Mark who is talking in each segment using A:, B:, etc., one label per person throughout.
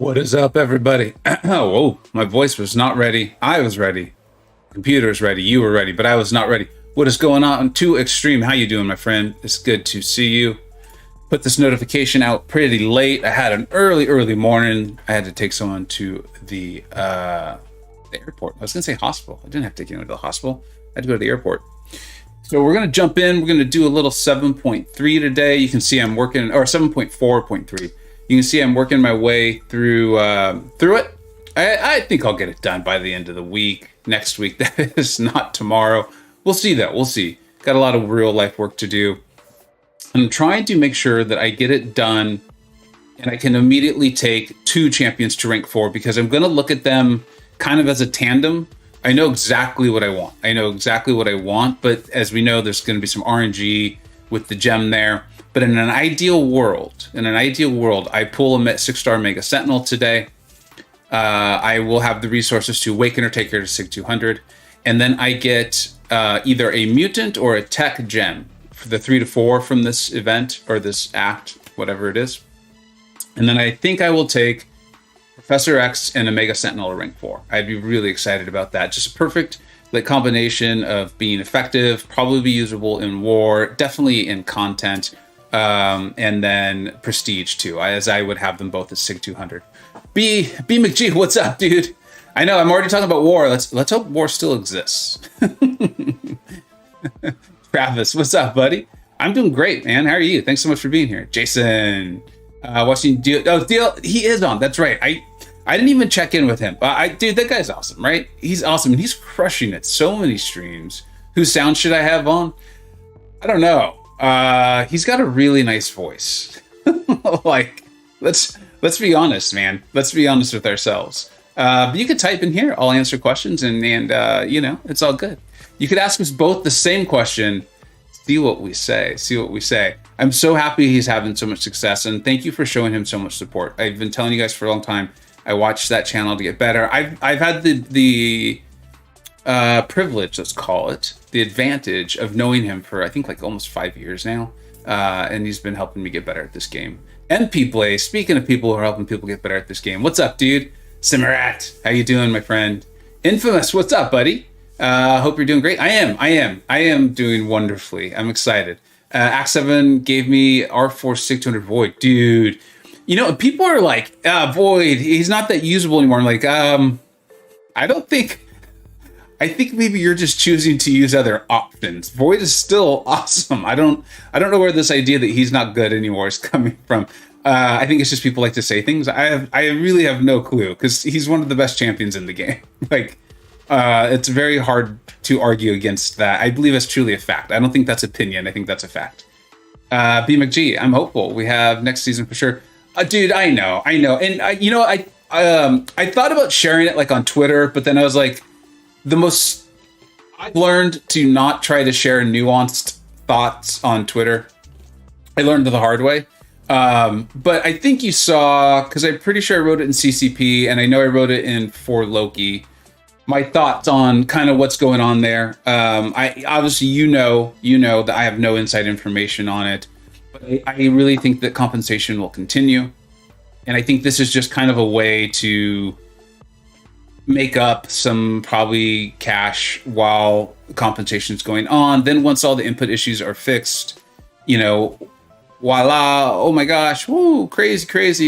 A: What is up, everybody? Whoa, my voice was not ready. I was ready. Computer's ready. You were ready, but I was not ready. What is going on? Too Extreme. How you doing, my friend? It's good to see you. Put this notification out pretty late. I had an early morning. I had to take someone to the airport. I was going to say hospital. I didn't have to take anyone to the hospital. I had to go to the airport. So we're going to jump in. We're going to do a little 7.3 today. You can see I'm working, or 7.4.3. You can see I'm working my way through it. I think I'll get it done by the end of the week. Next week, that is not tomorrow. We'll see though. We'll see. Got a lot of real life work to do. I'm trying to make sure that I get it done and I can immediately take 2 champions to rank 4 because I'm going to look at them kind of as a tandem. I know exactly what I want. But as we know, there's going to be some RNG with the gem there. But in an ideal world, I pull a 6-star Mega Sentinel today. I will have the resources to Awaken or take her to Sig 200. And then I get either a mutant or a tech gem for the 3 to 4 from this event or this act, whatever it is. And then I think I will take Professor X and a Mega Sentinel to rank 4. I'd be really excited about that. Just a perfect combination of being effective, probably be usable in war, definitely in content. And then prestige too, as I would have them both at Sig 200. B McG, what's up, dude? I know I'm already talking about war. Let's hope war still exists. Travis, what's up, buddy? I'm doing great, man. How are you? Thanks so much for being here. Jason, watching Deal. Oh, Deal, he is on. That's right. I didn't even check in with him. Dude, that guy's awesome, right? He's awesome, and he's crushing it. So many streams. Whose sound should I have on? I don't know. He's got a really nice voice. Like, let's be honest, man. Let's be honest with ourselves. But you could type in here. I'll answer questions, and you know, it's all good. You could ask us both the same question. See what we say. I'm so happy he's having so much success, and thank you for showing him so much support. I've been telling you guys for a long time. I watched that channel to get better. I've had the privilege, let's call it, the advantage of knowing him for I think like almost 5 years now, and he's been helping me get better at this game. MP Blaze, speaking of people who are helping people get better at this game, what's up, dude? Simurat, how you doing, my friend? Infamous, what's up, buddy? Hope you're doing great. I am doing wonderfully. I'm excited. Act 7 gave me R4 Sig 200 Void, dude. You know, people are like, Void, he's not that usable anymore. I'm like, I think maybe you're just choosing to use other options. Void is still awesome. I don't know where this idea that he's not good anymore is coming from. I think it's just people like to say things. I really have no clue because he's one of the best champions in the game. Like, it's very hard to argue against that. I believe it's truly a fact. I don't think that's opinion. I think that's a fact. B McG, I'm hopeful. We have next season for sure. Dude, I know. And I thought about sharing it like on Twitter, but then I was like, I've learned to not try to share nuanced thoughts on Twitter. I learned the hard way. But I think you saw, because I'm pretty sure I wrote it in CCP, and I know I wrote it in For Loki, my thoughts on kind of what's going on there. I obviously, you know that I have no inside information on it, but I really think that compensation will continue. And I think this is just kind of a way to make up some probably cash while compensation is going on. Then once all the input issues are fixed, you know, voila, oh my gosh, woo, crazy.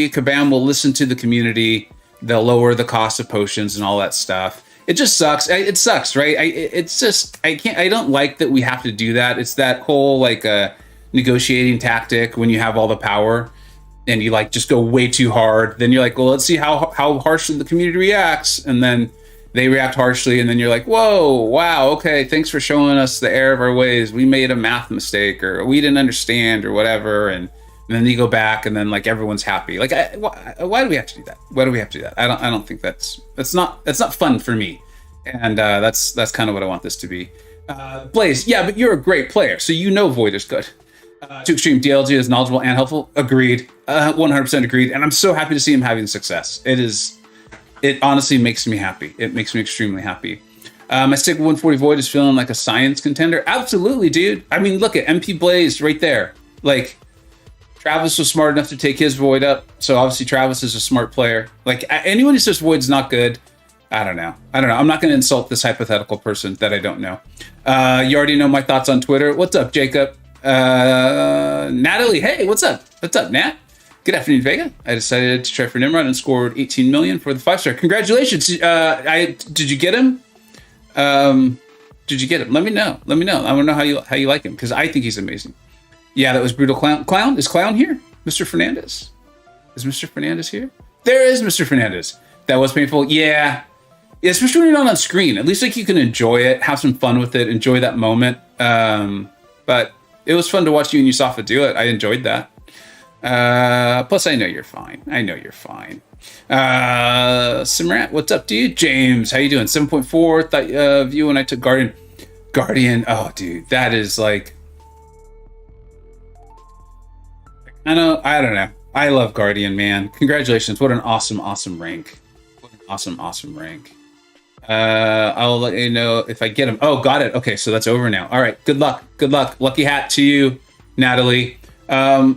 A: Kabam will listen to the community. They'll lower the cost of potions and all that stuff. It just sucks. It sucks, right? I don't like that we have to do that. It's that whole like negotiating tactic when you have all the power and you like just go way too hard. Then you're like, well, let's see how harshly the community reacts. And then they react harshly. And then you're like, whoa, wow, okay, thanks for showing us the error of our ways. We made a math mistake or we didn't understand or whatever. And then you go back and then like everyone's happy. Like, why do we have to do that? Why do we have to do that? I don't think that's not fun for me. And that's kind of what I want this to be. Blaze, yeah, but you're a great player. So you know Void is good. Too Extreme DLG is knowledgeable and helpful. Agreed. 100% agreed. And I'm so happy to see him having success. It honestly makes me happy. It makes me extremely happy. My Sig 140 Void is feeling like a science contender. Absolutely, dude. I mean, look at MP Blaze right there. Like, Travis was smart enough to take his void up, so obviously Travis is a smart player. Like, anyone who says void's not good, I don't know. I'm not going to insult this hypothetical person that I don't know. You already know my thoughts on Twitter. What's up, Jacob? Natalie, hey, what's up? What's up, Nat? Good afternoon, Vega. I decided to try for Nimrod and scored 18 million for the 5-star. Congratulations. Did you get him? Did you get him? Let me know. I want to know how you like him, because I think he's amazing. Yeah, that was brutal. Clown? Is Clown here? Mr. Fernandez? Is Mr. Fernandez here? There is Mr. Fernandez. That was painful. Yeah, especially when you're not on screen. At least like you can enjoy it, have some fun with it, enjoy that moment. But it was fun to watch you and Yusafa do it. I enjoyed that. Plus, I know you're fine. Simrat, what's up, dude? James, how you doing? 7.4 thought of you when I took Guardian. Oh, dude, that is like, I don't know. I love Guardian, man. Congratulations. What an awesome rank. Awesome rank. I'll let you know if I get him. Oh, got it. Okay, so that's over now. All right, good luck. Lucky hat to you, Natalie. I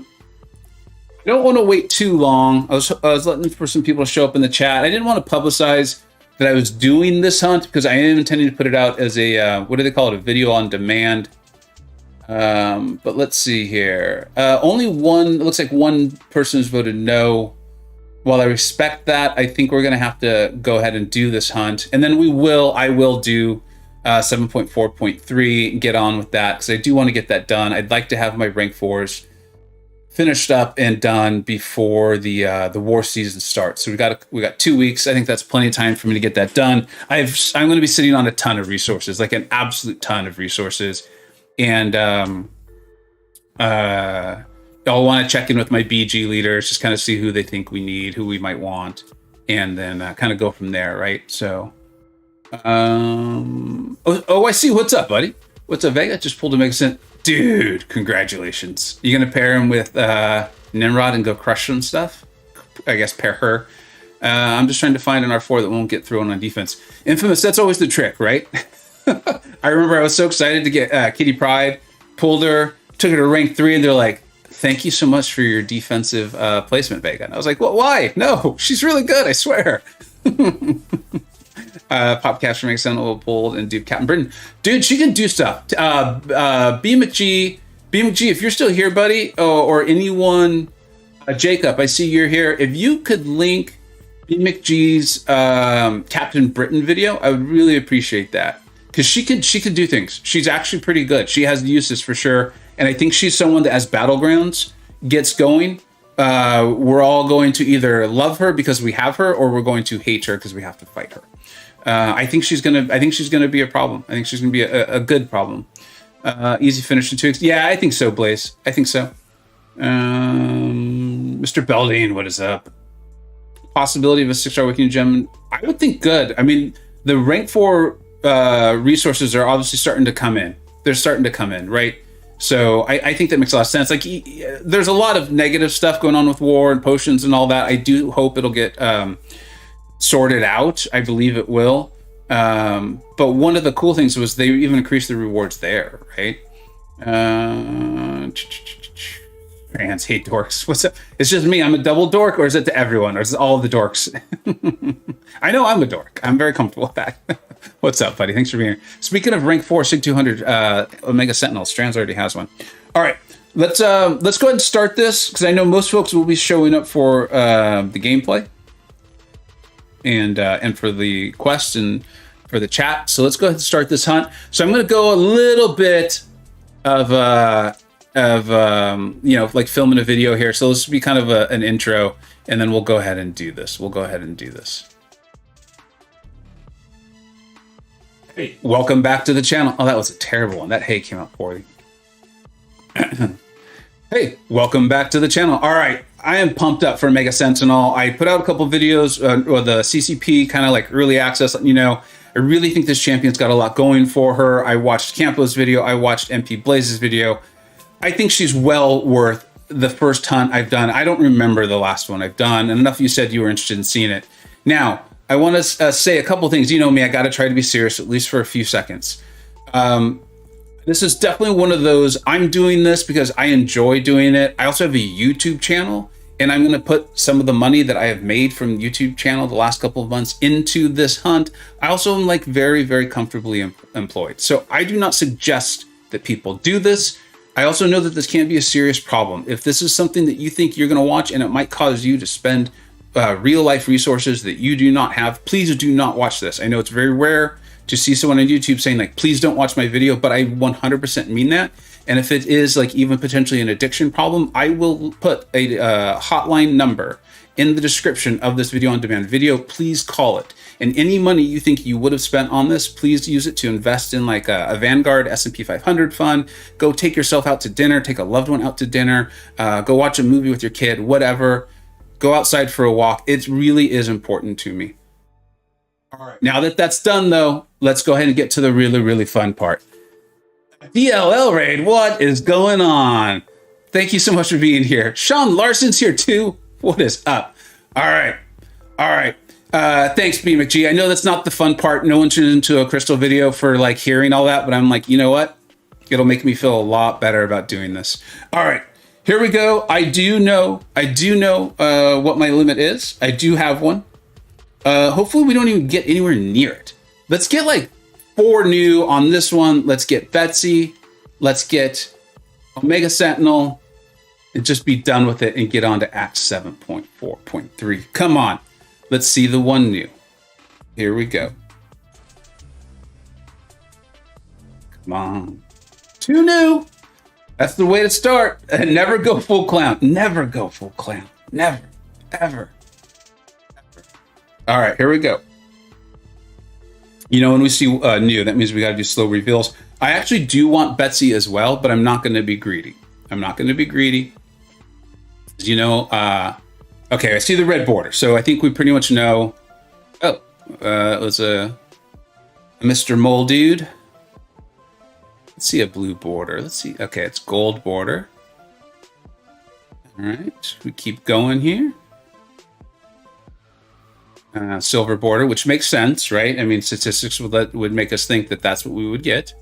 A: don't want to wait too long. I was letting for some people to show up in the chat. I didn't want to publicize that I was doing this hunt because I am intending to put it out as a, what do they call it? A video on demand. But let's see here. Only one, it looks like one person has voted no. While I respect that, I think we're going to have to go ahead and do this hunt. And then I will do 7.4.3 and get on with that because I do want to get that done. I'd like to have my rank 4s finished up and done before the war season starts. So we got 2 weeks. I think that's plenty of time for me to get that done. I'm going to be sitting on a ton of resources, like an absolute ton of resources. And I'll want to check in with my BG leaders, just kind of see who they think we need, who we might want, and then kind of go from there, right? So, I see. What's up, buddy? What's up, Vega? Just pulled a Mega Cent. Dude, congratulations. You gonna pair him with Nimrod and go crush some stuff? I guess pair her. I'm just trying to find an R4 that won't get thrown on defense. Infamous, that's always the trick, right? I remember I was so excited to get Kitty Pryde, pulled her, took her to rank 3, and they're like, thank you so much for your defensive placement, Vega. And I was like, well, why? No, she's really good, I swear. Popcast from Exxon will pulled and dupe Captain Britain. Dude, she can do stuff. B McG, if you're still here, buddy, or anyone, Jacob, I see you're here. If you could link B McG's Captain Britain video, I would really appreciate that. Because she could do things. She's actually pretty good. She has the uses for sure. And I think she's someone that as Battlegrounds gets going, we're all going to either love her because we have her, or we're going to hate her because we have to fight her. I think she's gonna be a problem. I think she's gonna be a good problem. Easy finish in 2 weeks. Yeah, I think so, Blaze. I think so. Mr. Belding, what is up? Possibility of a 6-star Wiking gem. I would think good. I mean, the rank 4 resources are obviously starting to come in. They're starting to come in, right? So I think that makes a lot of sense. Like, there's a lot of negative stuff going on with war and potions and all that. I do hope it'll get sorted out. I believe it will. But one of the cool things was they even increased the rewards there, right? Fans hate dorks. What's up? It's just me. I'm a double dork, or is it to everyone, or is it all of the dorks? I know I'm a dork. I'm very comfortable with that. What's up, buddy? Thanks for being here. Speaking of rank 4 Sig 200 Omega Sentinel, Strands already has one. All right, let's go ahead and start this because I know most folks will be showing up for the gameplay and for the quest and for the chat. So let's go ahead and start this hunt. So I'm going to go a little bit of like filming a video here. So this will be kind of an intro, and then we'll go ahead and do this. Hey, welcome back to the channel. Oh, that was a terrible one. That hay came out poorly. Hey, welcome back to the channel. All right, I am pumped up for Mega Sentinel. I put out a couple videos or the CCP kind of like early access. You know, I really think this champion's got a lot going for her. I watched Campo's video. I watched MP Blaze's video. I think she's well worth the first hunt I've done. I don't remember the last one I've done, and enough of you said you were interested in seeing it. Now, I want to say a couple things. You know me, I got to try to be serious, at least for a few seconds. This is definitely one of those, I'm doing this because I enjoy doing it. I also have a YouTube channel, and I'm going to put some of the money that I have made from the YouTube channel the last couple of months into this hunt. I also am like very, very comfortably employed. So I do not suggest that people do this. I also know that this can be a serious problem. If this is something that you think you're going to watch and it might cause you to spend real life resources that you do not have, please do not watch this. I know it's very rare to see someone on YouTube saying like, please don't watch my video, but I 100% mean that. And if it is like even potentially an addiction problem, I will put a hotline number in the description of this video on demand video. Please call it. And any money you think you would have spent on this, please use it to invest in like a Vanguard S&P 500 fund. Go take yourself out to dinner, take a loved one out to dinner, go watch a movie with your kid, whatever. Go outside for a walk. It really is important to me. All right. Now that that's done, though, let's go ahead and get to the really, really fun part. DLL raid, what is going on? Thank you so much for being here. Sean Larson's here too. What is up? All right. All right. Thanks, B McG. I know that's not the fun part. No one tuned into a Crystal video for like hearing all that, but I'm like, you know what? It'll make me feel a lot better about doing this. All right. Here we go. I do know what my limit is. I do have one. Hopefully we don't even get anywhere near it. Let's get like 4 new on this one. Let's get Betsy. Let's get Omega Sentinel and just be done with it and get on to Act 7.4.3. Come on. Let's see the 1 new. Here we go. Come on. 2 new. That's the way to start. And never go full clown. Never go full clown. Never. Ever. All right, here we go. You know, when we see new, that means we got to do slow reveals. I actually do want Betsy as well, but I'm not going to be greedy. I'm not going to be greedy. You know, okay, I see the red border. So I think we pretty much know. Oh, it was a Mr. Mole dude. Let's see a blue border. Let's see. Okay, it's gold border. All right, we keep going here. Silver border, which makes sense, right? I mean, statistics would make us think that that's what we would get.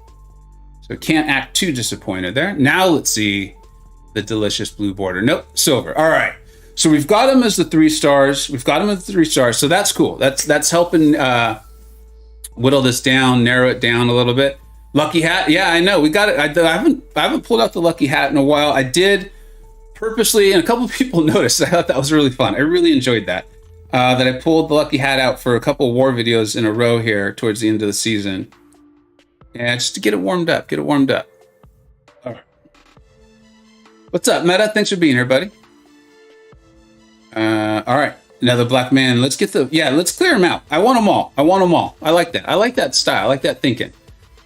A: So can't act too disappointed there. Now let's see the delicious blue border. Nope, silver. All right. So we've got him as the 3 stars. We've got him as the 3 stars. So that's cool. That's helping whittle this down, narrow it down a little bit. Lucky hat. Yeah, I know. We got it. I haven't pulled out the lucky hat in a while. I did purposely, and a couple of people noticed. I thought that was really fun. I really enjoyed that. That I pulled the lucky hat out for a couple of war videos in a row here towards the end of the season. And just to get it warmed up. Get it warmed up. All right. What's up, Meta? Thanks for being here, buddy. All right. Another black man. Let's get let's clear them out. I want them all. I want them all. I like that. I like that style. I like that thinking.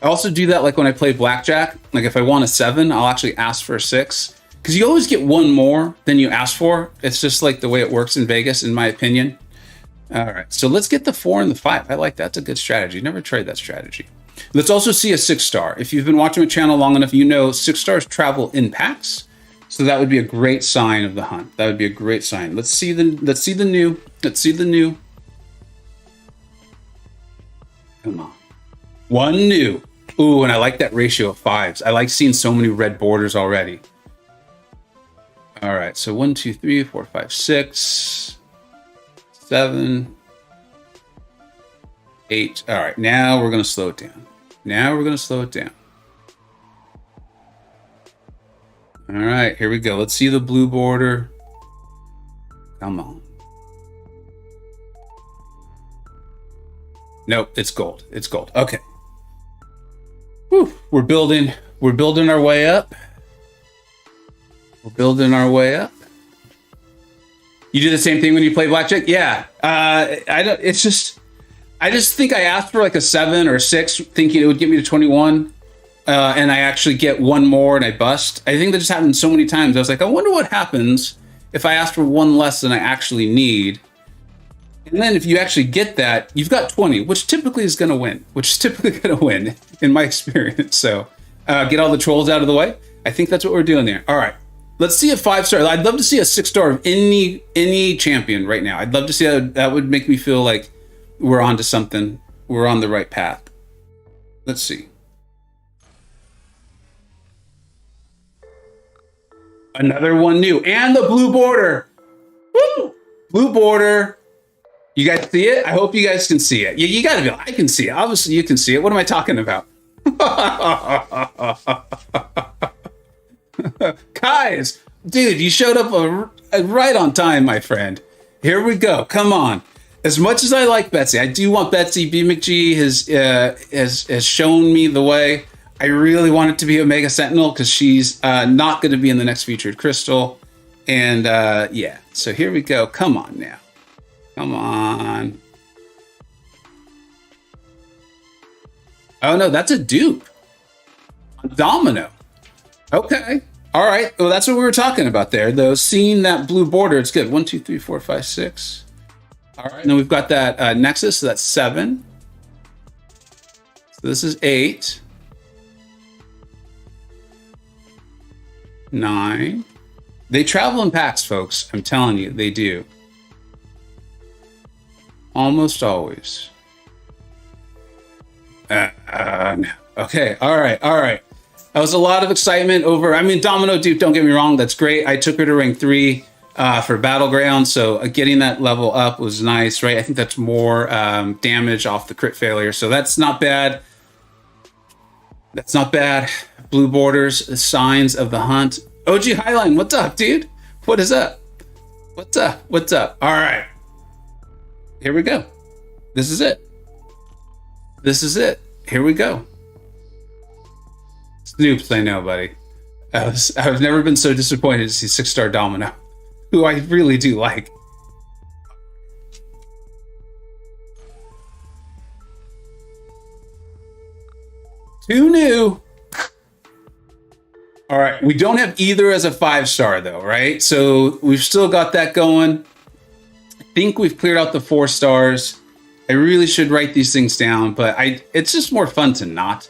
A: I also do that like when I play blackjack. Like if I want a 7, I'll actually ask for a 6. Because you always get 1 more than you ask for. It's just like the way it works in Vegas, in my opinion. All right, so let's get the 4 and the 5. I like that. That's a good strategy. Never tried that strategy. Let's also see a 6-star. If you've been watching my channel long enough, you know 6 stars travel in packs. So that would be a great sign of the hunt. That would be a great sign. Let's see the new. Let's see the new. Come on. 1 new. Ooh, and I like that ratio of 5s. I like seeing so many red borders already. All right, so 1, 2, 3, 4, 5, 6, 7, 8. All right, now we're going to slow it down. All right, here we go. Let's see the blue border. Come on. Nope, it's gold. It's gold. Okay. Whew, we're building our way up. We're building our way up. You do the same thing when you play blackjack? Yeah. I just think I asked for like a 7 or a 6, thinking it would get me to 21. And I actually get 1 more and I bust. I think that just happened so many times. I was like, I wonder what happens if I ask for 1 less than I actually need. And then if you actually get that, you've got 20, which typically is going to win, in my experience. So get all the trolls out of the way. I think that's what we're doing there. All right. Let's see a 5-star. I'd love to see a 6-star of any champion right now. I'd love to see that. That would make me feel like we're onto something. We're on the right path. Let's see. Another one new. And the blue border. Woo! Blue border. You guys see it? I hope you guys can see it. Yeah, you gotta be. I can see it. Obviously, you can see it. What am I talking about? Guys, dude, you showed up right on time, my friend. Here we go. Come on. As much as I like Betsy, I do want Betsy. B McG has shown me the way. I really want it to be Omega Sentinel because she's not going to be in the next featured crystal. And yeah, so here we go. Come on now. Come on. Oh no, that's a dupe. A Domino. Okay. All right. Well, that's what we were talking about there, though. Seeing that blue border, it's good. 1, 2, 3, 4, 5, 6. All right. And then we've got that Nexus, so that's 7. So this is 8. 9. They travel in packs, folks. I'm telling you, they do. Almost always. No. Okay. All right. That was a lot of excitement over. I mean, Domino Dupe, don't get me wrong. That's great. I took her to rank 3 for Battleground. So getting that level up was nice, right? I think that's more damage off the crit failure. So that's not bad. That's not bad. Blue borders, signs of the hunt. OG Highline, what's up, dude? What is up? What's up? What's up? All right. Here we go. This is it. This is it. Here we go. Snoops, I know, buddy. I've never been so disappointed to see 6-star Domino, who I really do like. Two new. All right, we don't have either as a 5-star though, right? So we've still got that going. I think we've cleared out the 4 stars. I really should write these things down, but it's just more fun to not.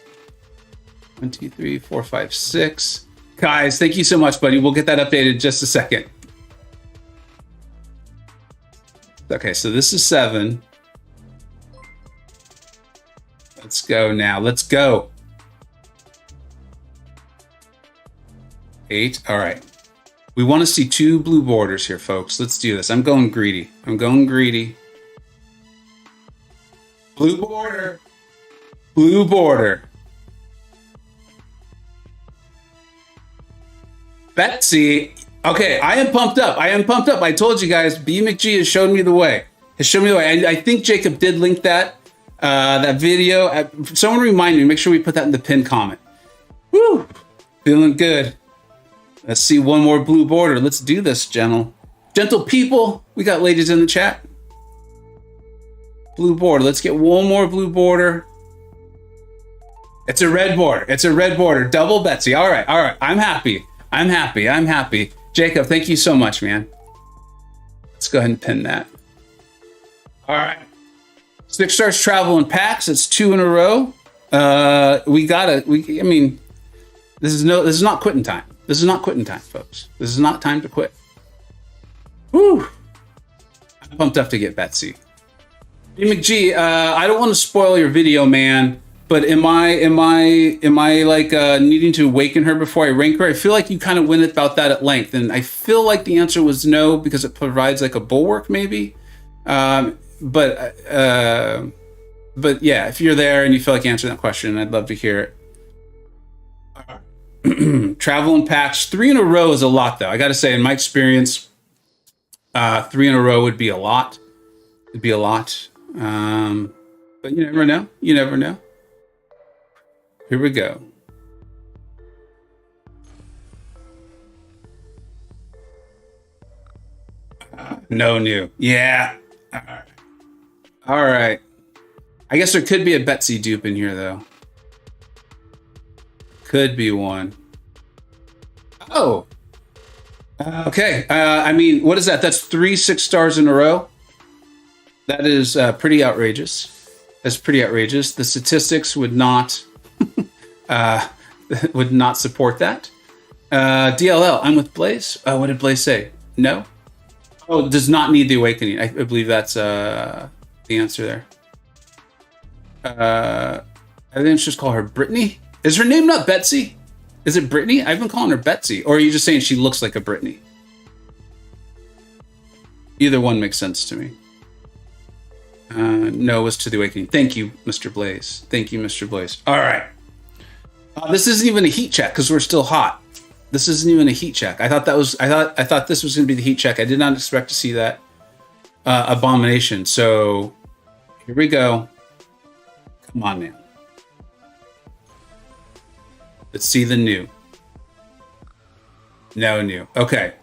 A: 1, 2, 3, 4, 5, 6. Guys, thank you so much, buddy. We'll get that updated in just a second. Okay, so this is 7. Let's go now. Let's go. 8. All right. We want to see 2 blue borders here, folks. Let's do this. I'm going greedy. I'm going greedy. Blue border. Blue border. Betsy. Okay, I am pumped up. I am pumped up. I told you guys, B McG has shown me the way. Has shown me the way. I think Jacob did link that video. Someone remind me. Make sure we put that in the pinned comment. Woo! Feeling good. Let's see one more blue border. Let's do this, gentle people. We got ladies in the chat. Blue border. Let's get one more blue border. It's a red border. It's a red border. Double Betsy. All right. All right. I'm happy. I'm happy. I'm happy. Jacob, thank you so much, man. Let's go ahead and pin that. All right. 6 stars travel in packs. It's 2 in a row. I mean, this is not quitting time. This is not quitting time, folks. This is not time to quit. Whew. I'm pumped up to get Betsy. B McG, I don't want to spoil your video, man. But am I like needing to awaken her before I rank her? I feel like you kind of went about that at length, and I feel like the answer was no because it provides like a bulwark, maybe. But yeah, if you're there and you feel like answering that question, I'd love to hear it. Travel and patch 3 in a row is a lot, though. I got to say, in my experience, 3 in a row would be a lot. It'd be a lot. But you never know. You never know. Here we go. No new. Yeah. All right. I guess there could be a Betsy dupe in here, though. Could be one. Oh. Okay. I mean, what is that? That's 3 6 stars in a row. That is pretty outrageous. That's pretty outrageous. The statistics would not support that. DLL, I'm with Blaze. What did Blaze say? No. Oh, it does not need the awakening. I believe that's the answer there. I think let's just call her Brittany. Is her name not Betsy? Is it Brittany? I've been calling her Betsy. Or are you just saying she looks like a Brittany? Either one makes sense to me. No, it was To the Awakening. Thank you, Mr. Blaze. Thank you, Mr. Blaze. All right. This isn't even a heat check because we're still hot. This isn't even a heat check. I thought this was going to be the heat check. I did not expect to see that abomination. So here we go. Come on now. Let's see the new. No new. Okay.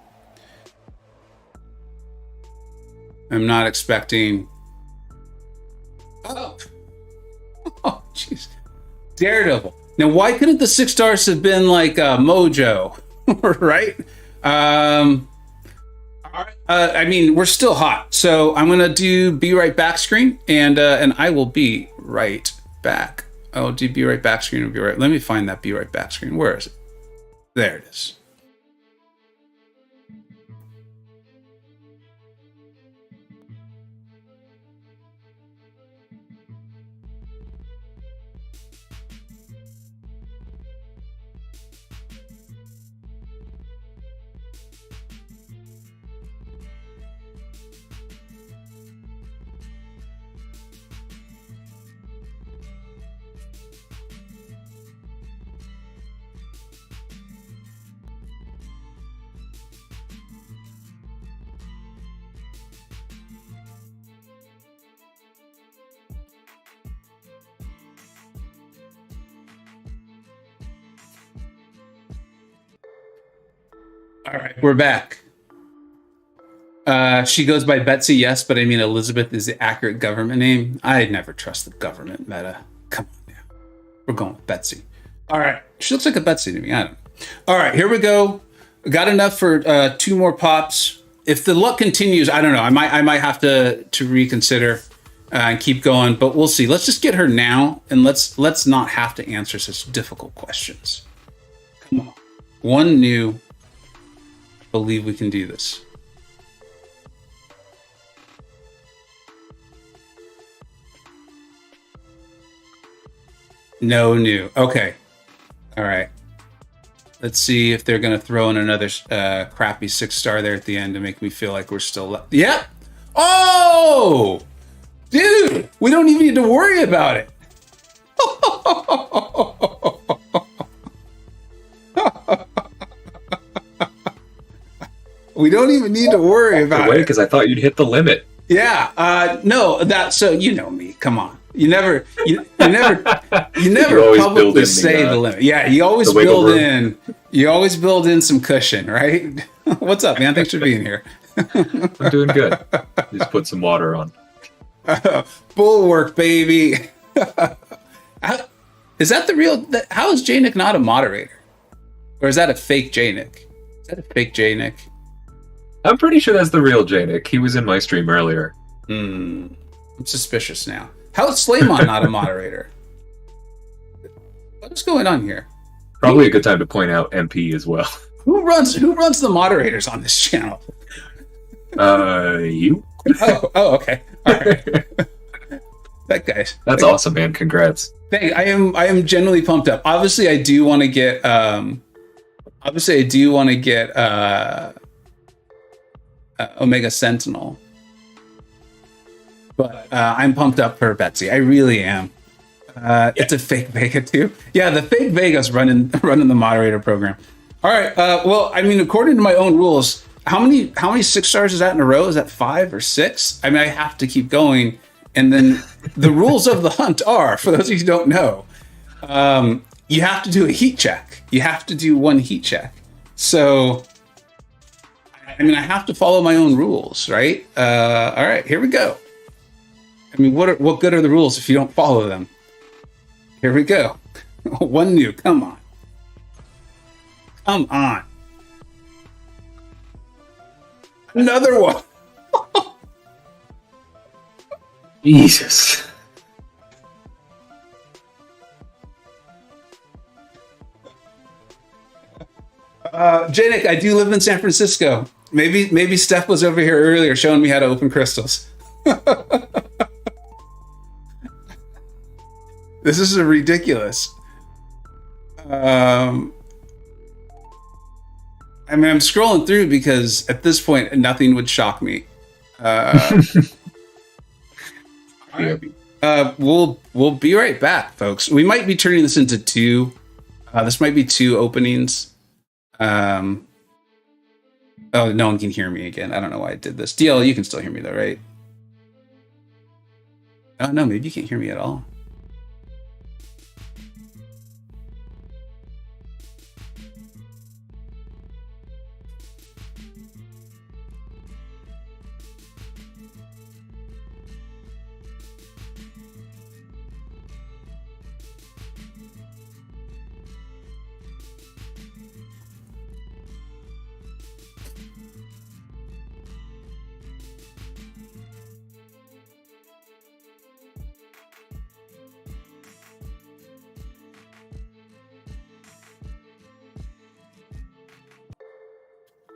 A: I'm not expecting. Oh, jeez. Daredevil. Now, why couldn't the 6 stars have been like Mojo, right? I mean, we're still hot, so I'm gonna do be right back screen, and I will be right back. I'll do be right back screen and be right. Let me find that be right back screen. Where is it? There it is. All right, we're back. She goes by Betsy, yes, but I mean Elizabeth is the accurate government name. I'd never trust the government meta. Come on now. We're going with Betsy. All right. She looks like a Betsy to me. I don't know. All right, here we go. Got enough for 2 more pops. If the luck continues, I don't know. I might have to reconsider and keep going, but we'll see. Let's just get her now, and let's not have to answer such difficult questions. Come on. 1 new. Believe we can do this. No new. Okay. All right. Let's see if they're going to throw in another crappy 6 star there at the end to make me feel like we're still left. Yep. Oh, dude, we don't even need to worry about it. We don't even need to worry about it.
B: Because I thought you'd hit the limit.
A: Yeah. No, so you know me. Come on. You never
B: You
A: publicly say the limit. Yeah, you always build in some cushion, right? What's up, man? Thanks for being here.
B: I'm doing good. Just put some water on.
A: Bulwark, baby. Is that the real? How is J-Nick not a moderator? Or is that a fake J-Nick? Is that a fake J-Nick?
B: I'm pretty sure that's the real J-Nick. He was in my stream earlier.
A: I'm suspicious now. How is Slaymon not a moderator? What's going on here?
B: Probably a good time to point out MP as well.
A: Who runs the moderators on this channel?
B: You.
A: Oh, okay. All right. That guy's.
B: That's awesome, man. Congrats.
A: I am genuinely pumped up. Obviously, I do want to get. Omega Sentinel, but I'm pumped up for Betsy. I really am. It's a fake Vega too. Yeah, the fake Vega's running the moderator program. All right. Well, I mean, according to my own rules, how many 6 stars is that in a row? Is that 5 or 6? I mean, I have to keep going. And then the rules of the hunt are, for those of you who don't know, you have to do a heat check. You have to do 1 heat check. So, I mean, I have to follow my own rules, right? All right, here we go. I mean, what good are the rules if you don't follow them? Here we go. 1 new. Come on. Come on. Another one.
B: Jesus.
A: J-Nick, I do live in San Francisco. Maybe Steph was over here earlier showing me how to open crystals. This is ridiculous. I mean, I'm scrolling through because at this point, nothing would shock me. We'll be right back, folks. We might be turning this into two. This might be two openings. Oh, no one can hear me again. I don't know why I did this. DL, you can still hear me though, right? Oh no, maybe you can't hear me at all.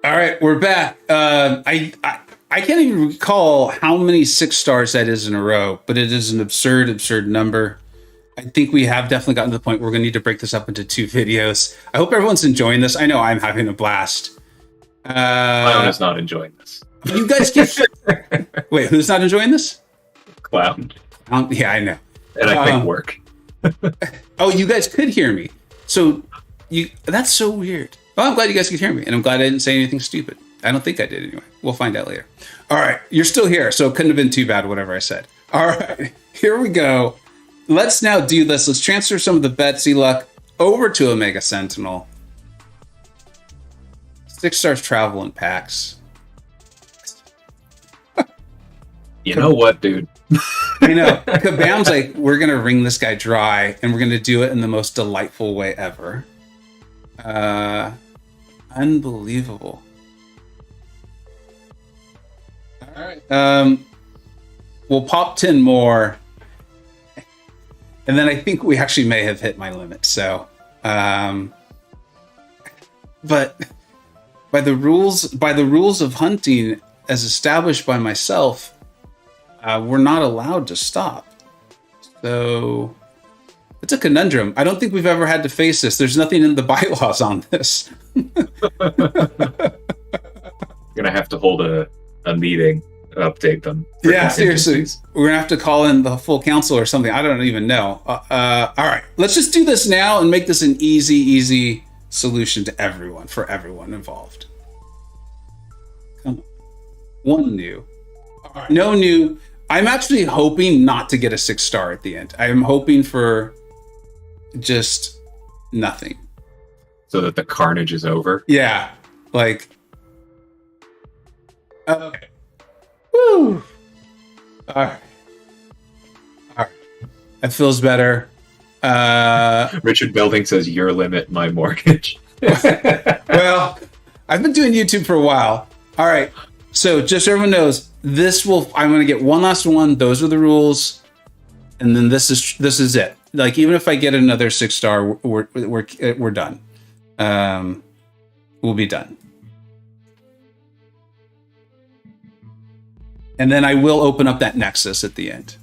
A: All right, we're back. I can't even recall how many 6 stars that is in a row, but it is an absurd number. I think we have definitely gotten to the point where we're going to need to break this up into 2 videos. I hope everyone's enjoying this. I know I'm having a blast.
B: Clown is not enjoying this.
A: You guys can... Wait, who's not enjoying this?
B: Clown.
A: Yeah, I know.
B: And I think work.
A: Oh, you guys could hear me. So that's so weird. Well, I'm glad you guys could hear me, and I'm glad I didn't say anything stupid. I don't think I did anyway. We'll find out later. All right, you're still here, so it couldn't have been too bad, whatever I said. All right, here we go. Let's now do this. Let's transfer some of the Betsy luck over to Omega Sentinel. 6 stars travel in packs.
B: You know what, dude?
A: I know. Kabam's like, we're going to wring this guy dry, and we're going to do it in the most delightful way ever. Unbelievable. All right. We'll pop 10 more. And then I think we actually may have hit my limit. So, but by the rules of hunting as established by myself, we're not allowed to stop. So it's a conundrum. I don't think we've ever had to face this. There's nothing in the bylaws on this.
B: You're gonna have to hold a meeting to update them.
A: Yeah, seriously. We're gonna have to call in the full council or something. I don't even know. All right, let's just do this now and make this an easy solution to everyone, for everyone involved. Come on. 1 new. No new. I'm actually hoping not to get a 6 star at the end. I am hoping for just nothing.
B: So that the carnage is over?
A: Yeah. Like, okay. Woo. All right. That feels better.
B: Richard Belding says, your limit, my mortgage.
A: Well, I've been doing YouTube for a while. All right. So just so everyone knows, I'm going to get one last one. Those are the rules. And then this is it. Like, even if I get another 6 star, we're done. We'll be done. And then I will open up that Nexus at the end.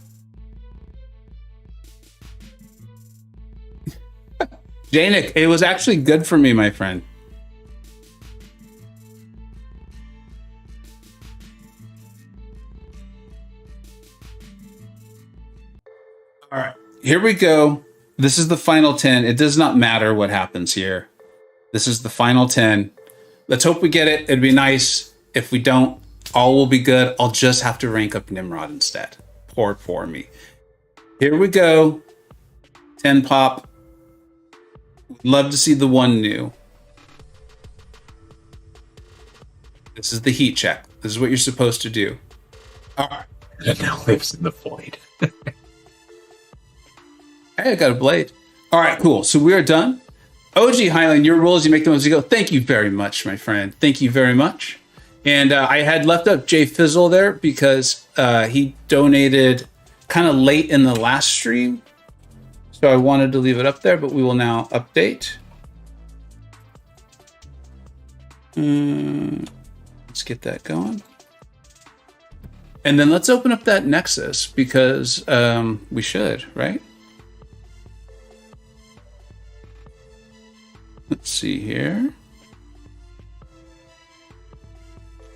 A: Janik, it was actually good for me, my friend. All right, here we go. This is the final 10. It does not matter what happens here. This is the final 10. Let's hope we get it. It'd be nice. If we don't, all will be good. I'll just have to rank up Nimrod instead. Poor me. Here we go. 10 pop. Love to see the 1 new. This is the heat check. This is what you're supposed to do. All right.
B: It now lives in the void.
A: Hey, I got a blade. All right, cool. So we are done. OG Highland, your rules, you make them as you go. Thank you very much, my friend. Thank you very much. And I had left up Jay Fizzle there because he donated kind of late in the last stream. So I wanted to leave it up there, but we will now update. Let's get that going. And then let's open up that Nexus because we should, right? Let's see here.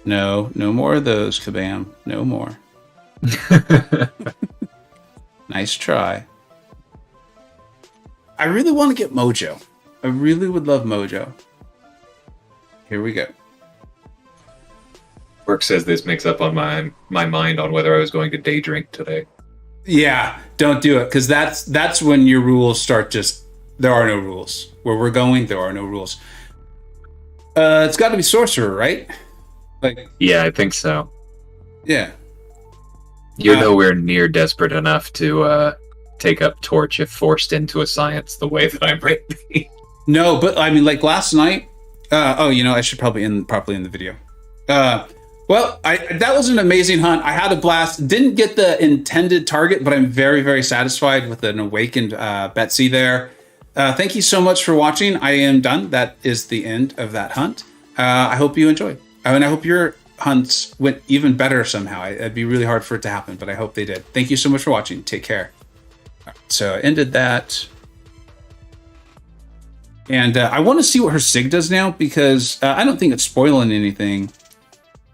A: No more of those, Kabam. No more. Nice try. I really want to get Mojo. I really would love Mojo. Here we go.
B: Work says this makes up on my mind on whether I was going to day drink today.
A: Yeah, don't do it, because that's when your rules start just... There are no rules. Where we're going, there are no rules. It's got to be sorcerer, right? Like,
B: yeah, I think so.
A: Yeah.
B: You're nowhere near desperate enough to take up Torch if forced into a science the way that I'm ready.
A: No, but I mean, like last night... I should probably end properly in the video. Well, that was an amazing hunt. I had a blast. Didn't get the intended target, but I'm very, very satisfied with an awakened Betsy there. Thank you so much for watching. I am done. That is the end of that hunt. I hope you enjoyed. And I hope your hunts went even better somehow. It'd be really hard for it to happen, but I hope they did. Thank you so much for watching. Take care. All right, so I ended that. And I want to see what her SIG does now, because I don't think it's spoiling anything.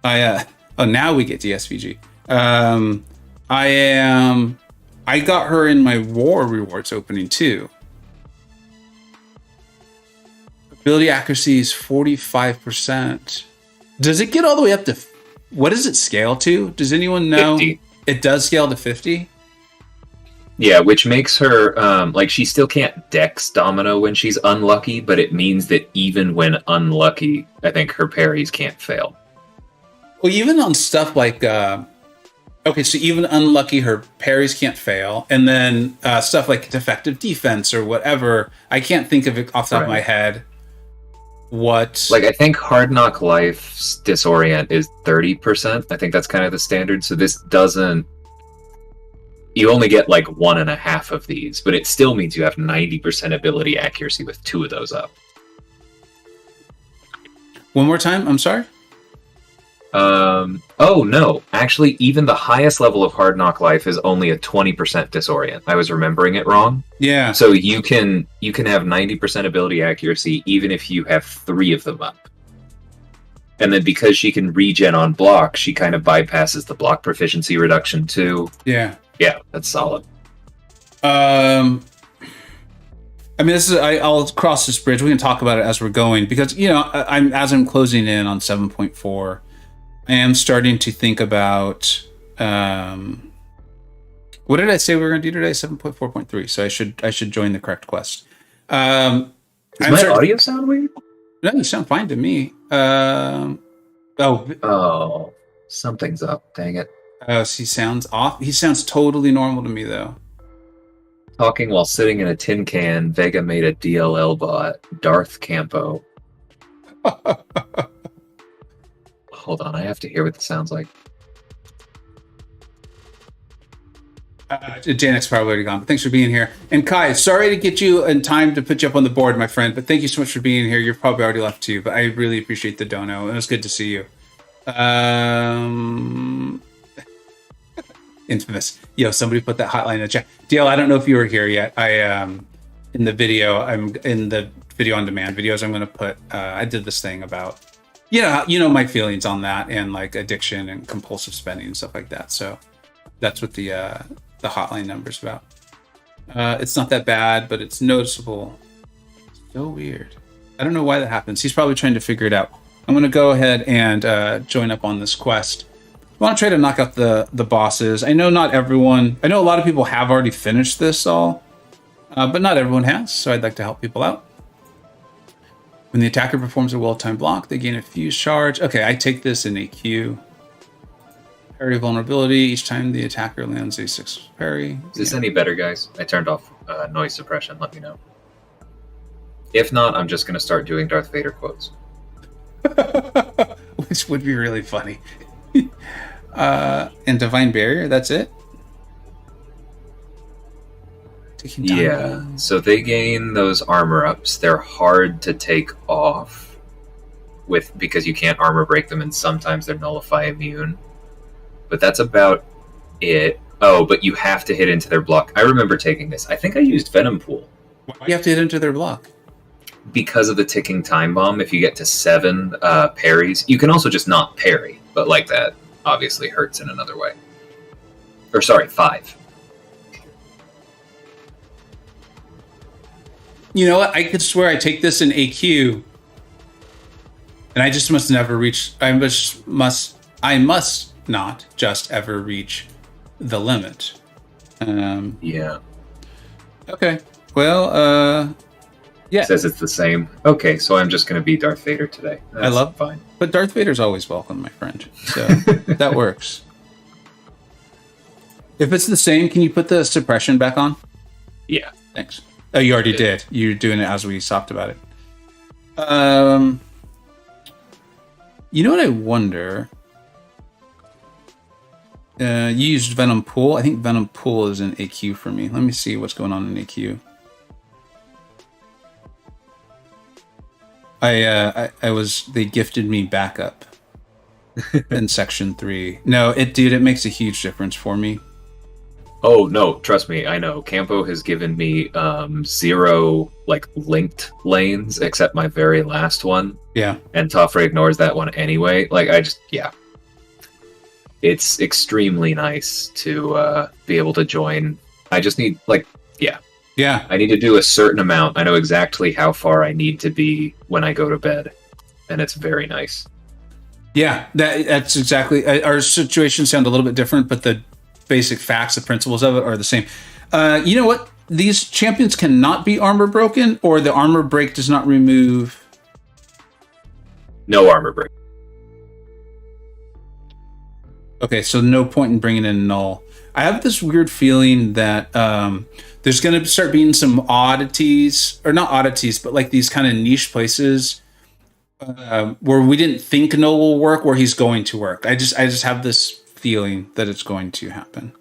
A: Now we get to SVG. I got her in my war rewards opening too. Ability accuracy is 45%. Does it get all the way up to... What does it scale to? Does anyone know?
B: 50.
A: It does scale to 50?
B: Yeah, which makes her, she still can't dex domino when she's unlucky, but it means that even when unlucky, I think her parries can't fail.
A: Well, even on stuff like... so even unlucky, her parries can't fail. And then stuff like defective defense or whatever, I can't think of it off the top of my head. What...
B: I think Hard Knock Life's disorient is 30%. I think that's kind of the standard. So this doesn't... You only get 1.5 of these, but it still means you have 90% ability accuracy with 2 of those up.
A: One more time, I'm sorry?
B: Oh no, actually even the highest level of Hard Knock Life is only a 20% disorient. I was remembering it wrong.
A: Yeah.
B: So you can have 90% ability accuracy even if you have 3 of them up. And then because she can regen on block, she kind of bypasses the block proficiency reduction too.
A: Yeah.
B: Yeah, that's solid.
A: I mean, I'll cross this bridge. We can talk about it as we're going, because I'm closing in on 7.4. I am starting to think about what did I say we were going to do today? 7.4.3. So I should join the correct quest.
B: Does my audio sound weird?
A: No, you sound fine to me.
B: Oh, something's up. Dang it.
A: Oh, he sounds off. He sounds totally normal to me, though.
B: Talking while sitting in a tin can, Vega made a DLL bot, Darth Campo. Hold on, I have to hear what this sounds like.
A: Janek's probably already gone, but thanks for being here. And Kai, sorry to get you in time to put you up on the board, my friend, but thank you so much for being here. You're probably already left too, but I really appreciate the dono. It was good to see you. Infamous. Yo, somebody put that hotline in the chat. DL, I don't know if you were here yet. I'm in the video on demand videos. I'm going to put, I did this thing about, my feelings on that and addiction and compulsive spending and stuff like that. So that's what the hotline number's about. It's not that bad, but it's noticeable. So weird. I don't know why that happens. He's probably trying to figure it out. I'm going to go ahead and join up on this quest. I want to try to knock out the bosses. I know not everyone... I know a lot of people have already finished this all, but not everyone has, so I'd like to help people out. When the attacker performs a well-timed block, they gain a fuse charge. Okay, I take this in a queue. Parry vulnerability. Each time the attacker lands a 6 parry.
B: Is this any better, guys? I turned off noise suppression. Let me know. If not, I'm just going to start doing Darth Vader quotes.
A: Which would be really funny. And Divine Barrier, that's it?
B: Yeah, so they gain those armor ups. They're hard to take off because you can't armor break them, and sometimes they're nullify immune. But that's about it. Oh, but you have to hit into their block. I remember taking this. I think I used Venom Pool.
A: Why do you have to hit into their block?
B: because of the ticking time bomb, if you get to 7 parries, you can also just not parry, but like that obviously hurts in another way. Or sorry, 5.
A: You know what? I could swear I take this in AQ, and I just must never reach. I must not just ever reach the limit.
B: Yeah.
A: Okay. Well, yeah.
B: It says it's the same. Okay, so I'm just going to be Darth Vader today.
A: I love
B: fine.
A: But Darth Vader's always welcome, my friend. So that works. If it's the same, can you put the suppression back on?
B: Yeah.
A: Thanks. Oh, you already did. You're doing it as we talked about it. You know what I wonder? You used Venom Pool. I think Venom Pool is an AQ for me. Let me see what's going on in AQ. They gifted me backup in section 3. No, it makes a huge difference for me.
B: Oh no, trust me, I know. Campo has given me 0 like linked lanes except my very last one.
A: Yeah.
B: And Toffrey ignores that one anyway. Like it's extremely nice to be able to join. I just need
A: Yeah.
B: I need to do a certain amount. I know exactly how far I need to be when I go to bed, and it's very nice.
A: Yeah, that's exactly. Our situations sound a little bit different, but the basic facts, the principles of it are the same. You know what? These champions cannot be armor broken, or the armor break does not remove.
B: No armor break.
A: Okay, so no point in bringing in null. I have this weird feeling that there's going to start being some oddities, or not oddities, but like these kind of niche places where we didn't think null will work, where he's going to work. I just have this feeling that it's going to happen.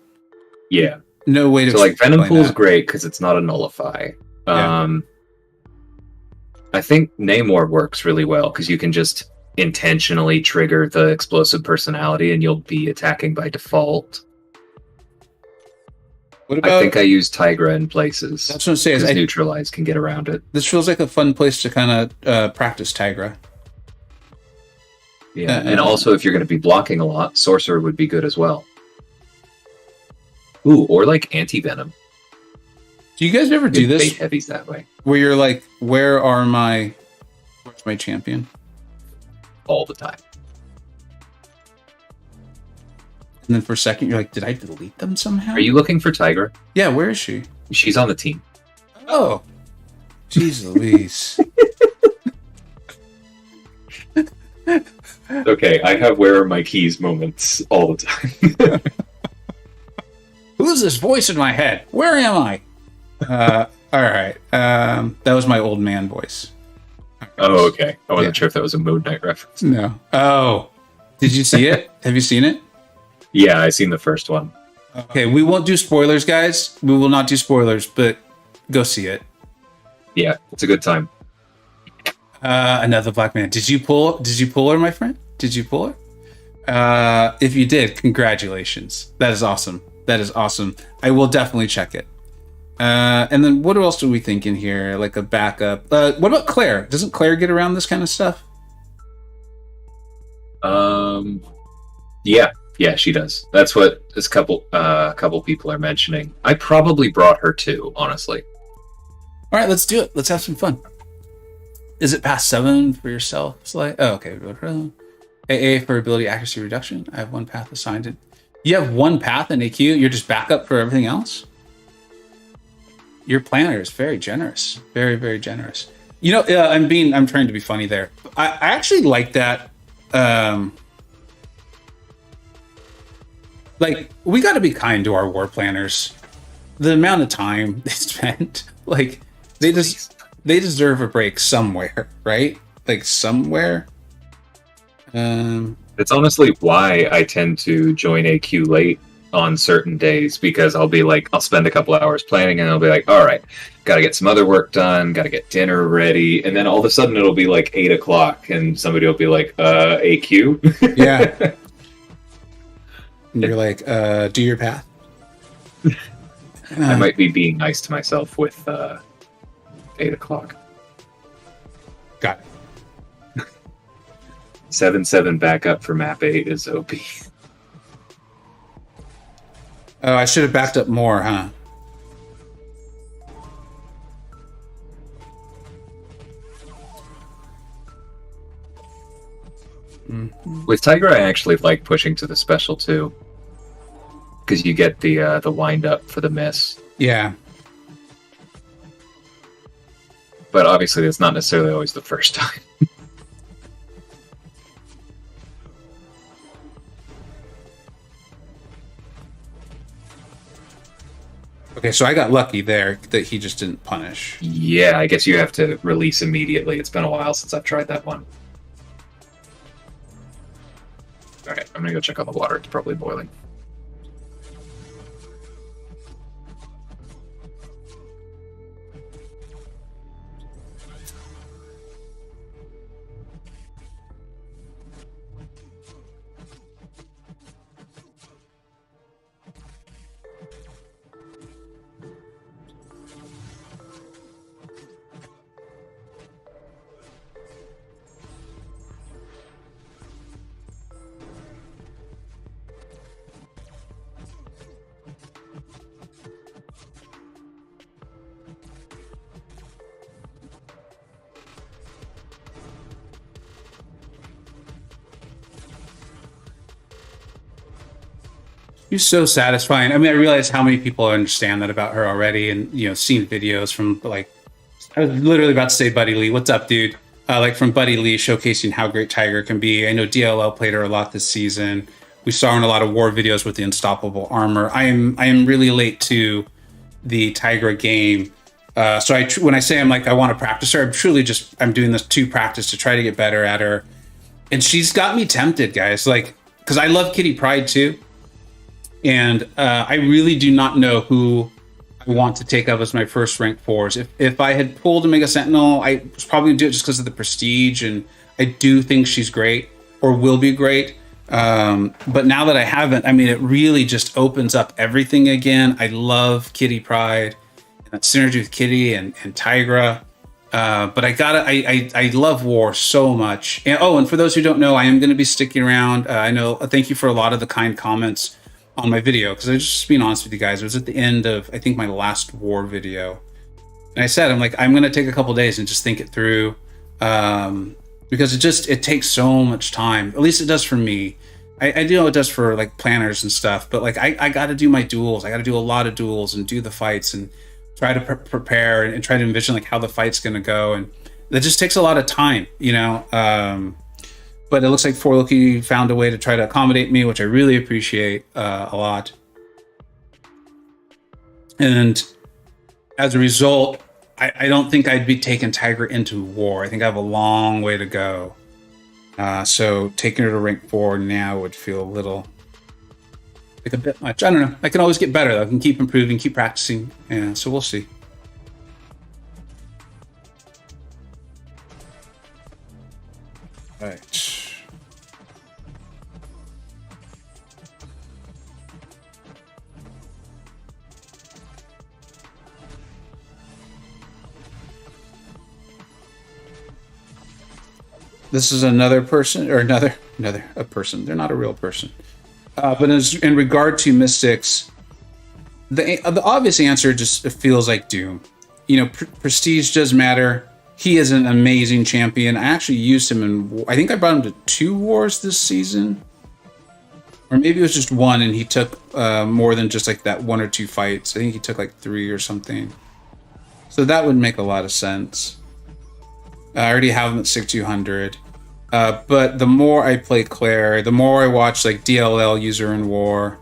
B: Yeah.
A: No way to.
B: So like Venom Pool is great because it's not a nullify.
A: Yeah.
B: I think Namor works really well because you can just intentionally trigger the explosive personality and you'll be attacking by default.
A: What about,
B: I think I use Tigra in places.
A: That's what I'm saying.
B: Neutralize can get around it.
A: This feels like a fun place to kind of practice Tigra.
B: Yeah, and also if you're going to be blocking a lot, Sorcerer would be good as well. Ooh, or like Anti-Venom.
A: Do you guys ever do this?
B: Bait heavies that way.
A: Where you're like, where's my champion?
B: All the time.
A: And then for a second, you're like, did I delete them somehow?
B: Are you looking for Tigra?
A: Yeah, where is she?
B: She's on the team.
A: Oh. Jeez Louise.
B: Okay, I have where are my keys moments all the time.
A: Who's this voice in my head? Where am I? All right. That was my old man voice.
B: Oh, okay. I wasn't sure if that was a Moon Knight reference.
A: No. Oh. Did you see it? Have you seen it?
B: Yeah, I seen the first one.
A: Okay, we won't do spoilers, guys. We will not do spoilers, but go see it.
B: Yeah, it's a good time.
A: Another black man. Did you pull her, my friend? Did you pull her? If you did, congratulations. That is awesome. That is awesome. I will definitely check it. And then what else do we think in here? Like a backup. What about Claire? Doesn't Claire get around this kind of stuff?
B: Yeah, she does. That's what this couple people are mentioning. I probably brought her too, honestly.
A: All right, let's do it. Let's have some fun. Is it past 7 for yourself? Oh, okay. AA for ability accuracy reduction. I have one path assigned it. You have one path in AQ. You're just backup for everything else. Your planner is very generous. Very, very generous. You know, I'm trying to be funny there. I actually like that. Like, we got to be kind to our war planners. The amount of time they spent, like, they deserve a break somewhere, right? Like, somewhere.
B: It's honestly why I tend to join AQ late on certain days, because I'll spend a couple hours planning and I'll be like, all right, gotta get some other work done, gotta get dinner ready, and then all of a sudden it'll be like 8 o'clock and somebody will be like, AQ?
A: Yeah. And you're like, do your path.
B: I might be being nice to myself with 8 o'clock.
A: Got it.
B: 7/7 backup for map 8 is OP.
A: Oh, I should have backed up more, huh?
B: With Tigra, I actually like pushing to the special too, because you get the wind up for the miss.
A: Yeah.
B: But obviously, that's not necessarily always the first time.
A: Okay, so I got lucky there that he just didn't punish.
B: Yeah, I guess you have to release immediately. It's been a while since I've tried that one. Alright, I'm gonna go check on the water. It's probably boiling.
A: She's so satisfying. I mean, I realize how many people understand that about her already, and seen videos from like, I was literally about to say Buddy Lee. What's up, dude? Like from Buddy Lee showcasing how great Tigra can be. I know DLL played her a lot this season. We saw her in a lot of war videos with the unstoppable armor. I am really late to the Tigra game. So when I say I want to practice her, I'm doing this to practice to try to get better at her. And she's got me tempted, guys. Like, because I love Kitty Pryde too. And I really do not know who I want to take up as my first rank 4s. If I had pulled a Mega Sentinel, I was probably going to do it just because of the prestige. And I do think she's great, or will be great. But now that I haven't, I mean, it really just opens up everything again. I love Kitty Pryde, and that synergy with Kitty and Tigra. But I love war so much. And for those who don't know, I am going to be sticking around. I know, thank you for a lot of the kind comments on my video, because I just being honest with you guys, it was at the end of, I think, my last war video. And I said, I'm going to take a couple days and just think it through. Because it takes so much time. At least it does for me. I do know it does for like planners and stuff, but like I got to do my duels. I got to do a lot of duels and do the fights and try to prepare and try to envision like how the fight's going to go. And that just takes a lot of time, but it looks like 4Loki found a way to try to accommodate me, which I really appreciate a lot. And as a result, I don't think I'd be taking Tigra into war. I think I have a long way to go. So taking her to rank 4 now would feel like a bit much. I don't know. I can always get better though. I can keep improving, keep practicing. Yeah, so we'll see. All right. This is another person, or a person. They're not a real person. But in regard to Mystics, the obvious answer just feels like Doom. Prestige does matter. He is an amazing champion. I actually used him I think I brought him to 2 wars this season. Or maybe it was just 1 and he took more than just like that 1 or 2 fights. I think he took like 3 or something. So that would make a lot of sense. I already have him at 6200. But the more I play Claire, the more I watch like DLL use her in war.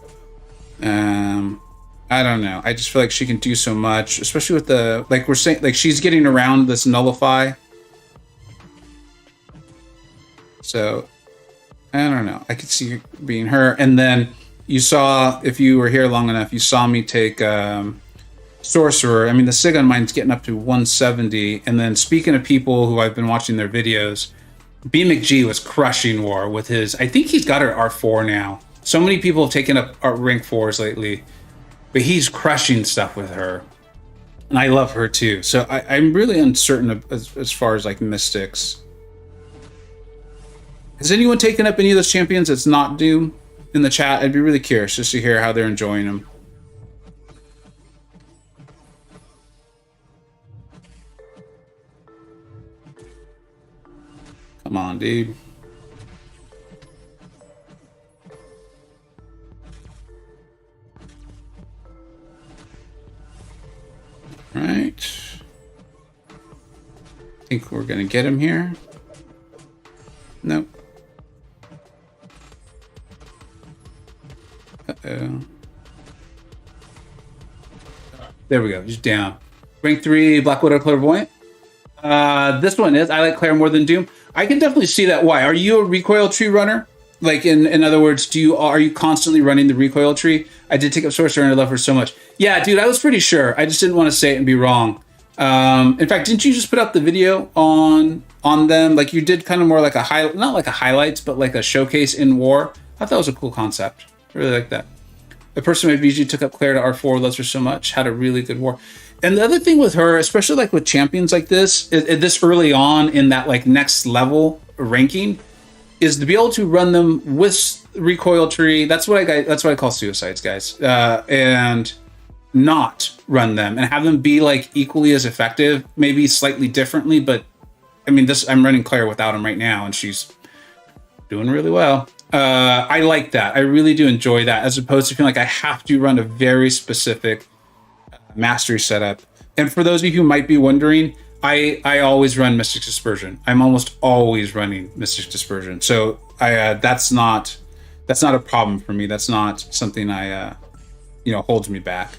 A: I don't know. I just feel like she can do so much, especially with we're saying, like she's getting around this nullify. So I don't know. I could see being her. And then you saw, if you were here long enough, you saw me take Sorcerer. I mean, the Sigun mine's getting up to 170. And then speaking of people who I've been watching their videos, BMcG was crushing war with his, I think he's got her R4 now. So many people have taken up our rank 4s lately, but he's crushing stuff with her. And I love her too. So I'm really uncertain as far as like mystics. Has anyone taken up any of those champions that's not Doom in the chat? I'd be really curious just to hear how they're enjoying them. Come on, dude. Right. I think we're gonna get him here. Nope. Uh-oh. There we go. He's down. Rank 3, Black Widow Clairvoyant. This one is. I like Claire more than Doom. I can definitely see that. Why? Are you a recoil tree runner? Like, in other words, are you constantly running the recoil tree? I did take up Sorcerer and I love her so much. Yeah, dude, I was pretty sure. I just didn't want to say it and be wrong. In fact, didn't you just put up the video on them? Like, you did kind of more like not like a highlights, but like a showcase in War. I thought that was a cool concept. I really like that. The person who VG took up Claire to R4, loves her so much, had a really good War. And the other thing with her, especially like with champions like this, this early on in that like next level ranking, is to be able to run them with recoil tree. That's what I call suicides, guys, and not run them and have them be like equally as effective, maybe slightly differently. But I mean, I'm running Claire without him right now, and she's doing really well. I like that. I really do enjoy that, as opposed to feeling like I have to run a very specific mastery setup. And for those of you who might be wondering, I always run Mystic Dispersion. I'm almost always running Mystic Dispersion. So that's not a problem for me. That's not something holds me back.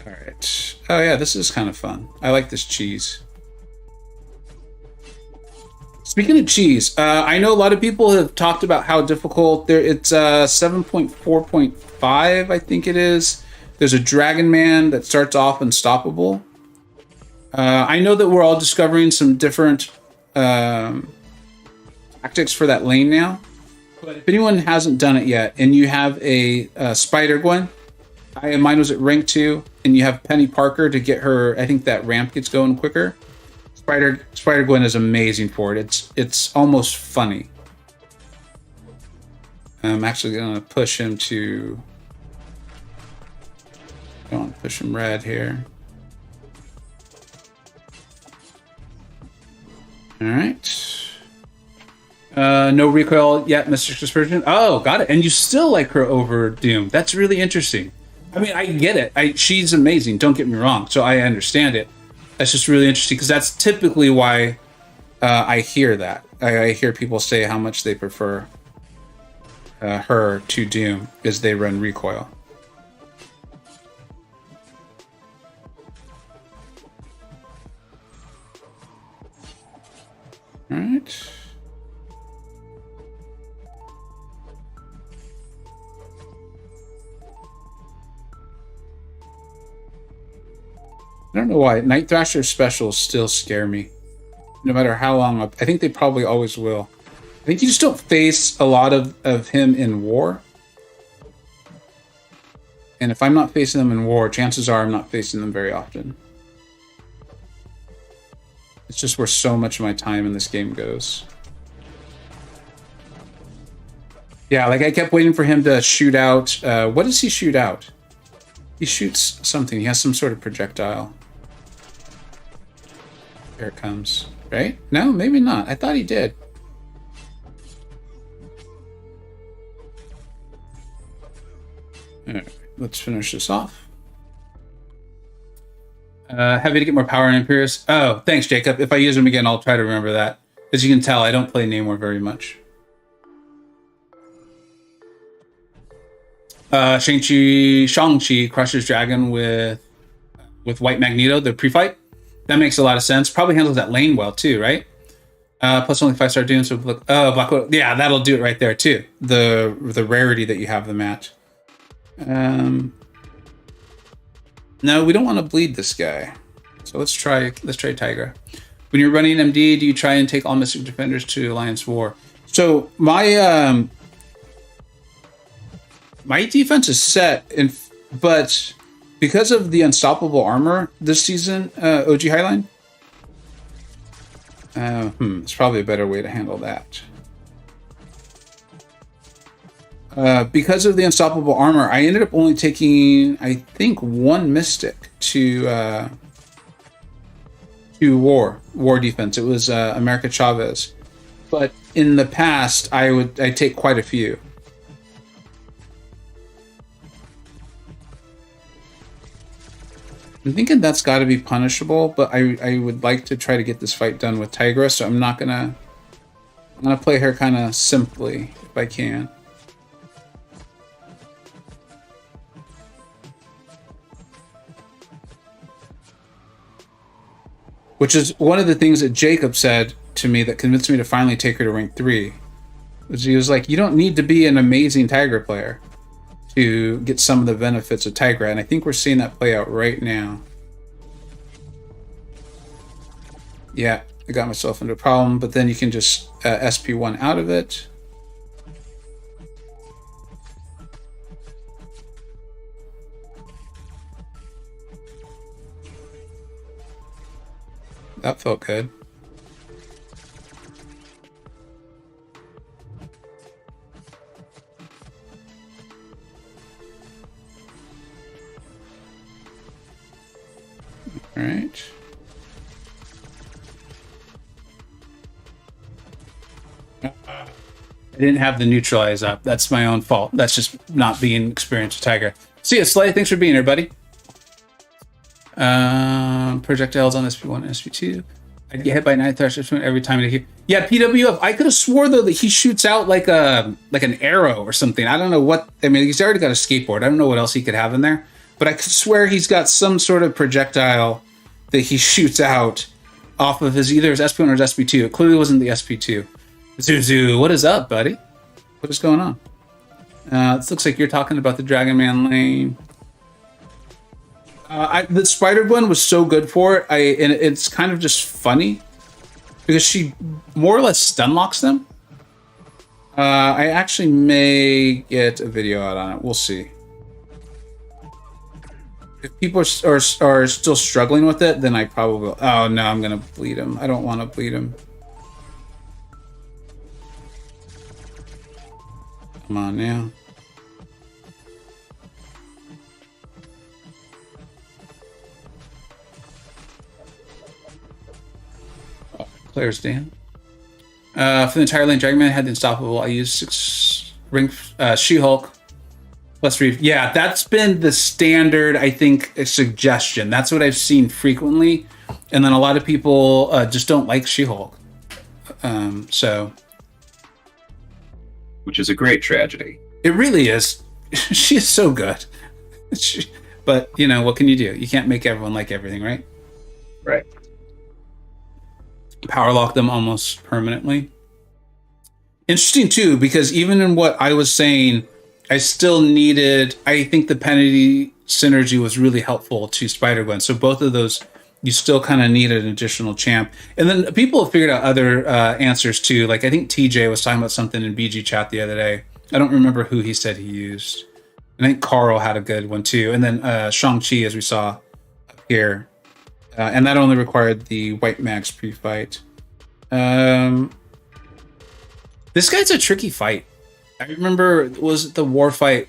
A: All right. Oh yeah, this is kind of fun. I like this cheese. Speaking of cheese, I know a lot of people have talked about how difficult it's 7.4.5, I think it is. There's a Dragon Man that starts off unstoppable. I know that we're all discovering some different tactics for that lane now. But if anyone hasn't done it yet, and you have a Spider Gwen, mine was at rank 2, and you have Penny Parker to get her, I think that ramp gets going quicker. Spider Gwen is amazing for it. It's almost funny. I'm actually gonna push him to. I want to push him red here. All right. No recoil yet, Mystic Dispersion. Oh, got it. And you still like her over Doom. That's really interesting. I mean, I get it. She's amazing. Don't get me wrong. So I understand it. That's just really interesting because that's typically why I hear that. I hear people say how much they prefer her to Doom is they run recoil. All right. I don't know why. Night Thrasher specials still scare me. No matter how long. I think they probably always will. I think you just don't face a lot of him in War. And if I'm not facing them in War, chances are I'm not facing them very often. It's just where so much of my time in this game goes. Yeah, like I kept waiting for him to shoot out. What does he shoot out? He shoots something. He has some sort of projectile. There it comes. Right? No, maybe not. I thought he did. All right, let's finish this off. Happy to get more power in Imperius. Oh, thanks, Jacob. If I use him again, I'll try to remember that. As you can tell, I don't play Namor very much. Shang-Chi crushes Dragon with White Magneto, the pre-fight. That makes a lot of sense. Probably handles that lane well too, right? Plus only 5-star Doom, so Black Widow. Yeah, that'll do it right there too. The rarity that you have them at. No, we don't want to bleed this guy. So let's try Tigra. When you're running MD, do you try and take all Mystic Defenders to Alliance War? So my defense is set, but because of the unstoppable armor this season, OG Highline. It's probably a better way to handle that. Because of the unstoppable armor, I ended up only taking, I think, 1 Mystic to war defense. It was America Chavez, but in the past, I'd take quite a few. I'm thinking that's got to be punishable, but I would like to try to get this fight done with Tigra, so I'm gonna play her kind of simply if I can. Which is one of the things that Jacob said to me that convinced me to finally take her to rank 3. Was he was like, you don't need to be an amazing Tigra player to get some of the benefits of Tigra, and I think we're seeing that play out right now. Yeah, I got myself into a problem, but then you can just SP1 out of it. That felt good. All right. I didn't have the neutralize up. That's my own fault. That's just not being experienced with Tiger. See ya, Slay. Thanks for being here, buddy. Projectiles on SP1 and SP2. I'd get hit by 9 thrusters every time I hit. Yeah, PWF. I could have swore though that he shoots out like an arrow or something. I don't know what. I mean, he's already got a skateboard. I don't know what else he could have in there. But I could swear he's got some sort of projectile that he shoots out off of either his SP1 or his SP2. It clearly wasn't the SP2. Zuzu, what is up, buddy? What is going on? This looks like you're talking about the Dragon Man lane. The Spider Gwen was so good for it, and it's kind of just funny because she more or less stun locks them. I actually may get a video out on it. We'll see. If people are still struggling with it, then I probably will. Oh no, I'm gonna bleed him. I don't want to bleed him. Come on now. Players Dan. For the entire lane, Dragon Man had the unstoppable. I used 6 ring She-Hulk plus 3. Yeah, that's been the standard, I think, suggestion. That's what I've seen frequently. And then a lot of people just don't like She-Hulk. So.
B: Which is a great tragedy.
A: It really is. She is so good. But, you know, what can you do? You can't make everyone like everything, right?
B: Right.
A: Power lock them almost permanently. Interesting, too, because even in what I was saying, I still needed... I think the penalty synergy was really helpful to Spider-Gwen. So both of those, you still kind of needed an additional champ. And then people have figured out other answers, too. Like, I think TJ was talking about something in BG chat the other day. I don't remember who he said he used. And I think Carl had a good one, too. And then Shang-Chi, as we saw up here. And that only required the White Max pre-fight. This guy's a tricky fight. I remember, was it the war fight?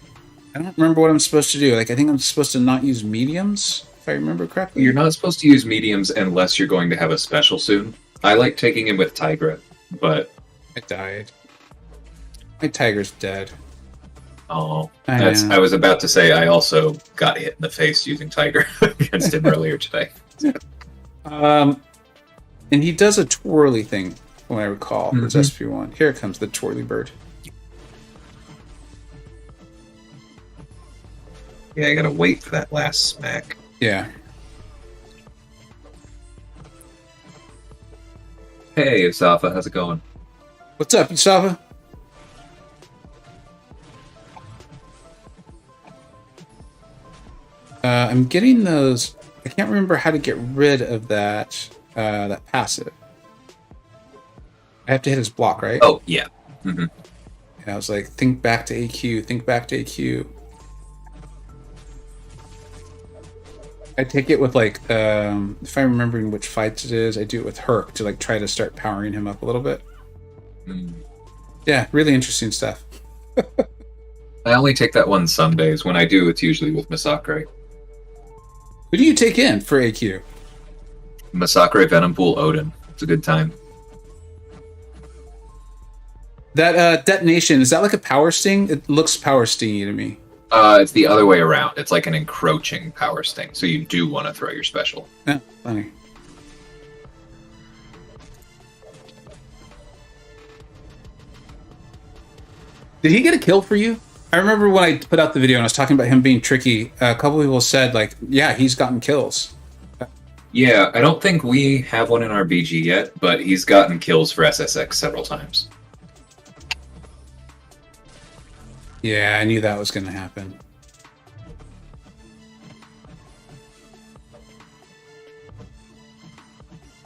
A: I don't remember what I'm supposed to do. Like, I think I'm supposed to not use mediums, if I remember correctly.
B: You're not supposed to use mediums unless you're going to have a special soon. I like taking him with Tigra, but...
A: I died. My Tiger's dead.
B: Oh, I was about to say I also got hit in the face using Tigra against him earlier today.
A: And he does a twirly thing, when I recall. It's SP1. Here comes the twirly bird.
B: Yeah, I gotta wait for that last smack.
A: Yeah.
B: Hey, Usafa, how's it going?
A: What's up, Usafa? I'm getting those... I can't remember how to get rid of that that passive. I have to hit his block, right?
B: Oh, yeah. Mm-hmm.
A: And I was like, think back to AQ, think back to AQ. I take it with like if I'm remembering which fights it is, I do it with Herc to like try to start powering him up a little bit. Yeah, really interesting stuff.
B: I only take that one some days. When I do, it's usually with Masacre.
A: Who do you take in for AQ?
B: Masacre, Venompool, Odin. It's a good time.
A: That detonation, is that like a power sting? It looks power stingy to me.
B: It's the other way around. It's like an encroaching power sting, so you do want to throw your special.
A: Yeah, funny. Did he get a kill for you? I remember when I put out the video and I was talking about him being tricky, a couple people said, like, yeah, he's gotten kills.
B: Yeah, I don't think we have one in our BG yet, but he's gotten kills for SSX several times.
A: Yeah, I knew that was going to happen.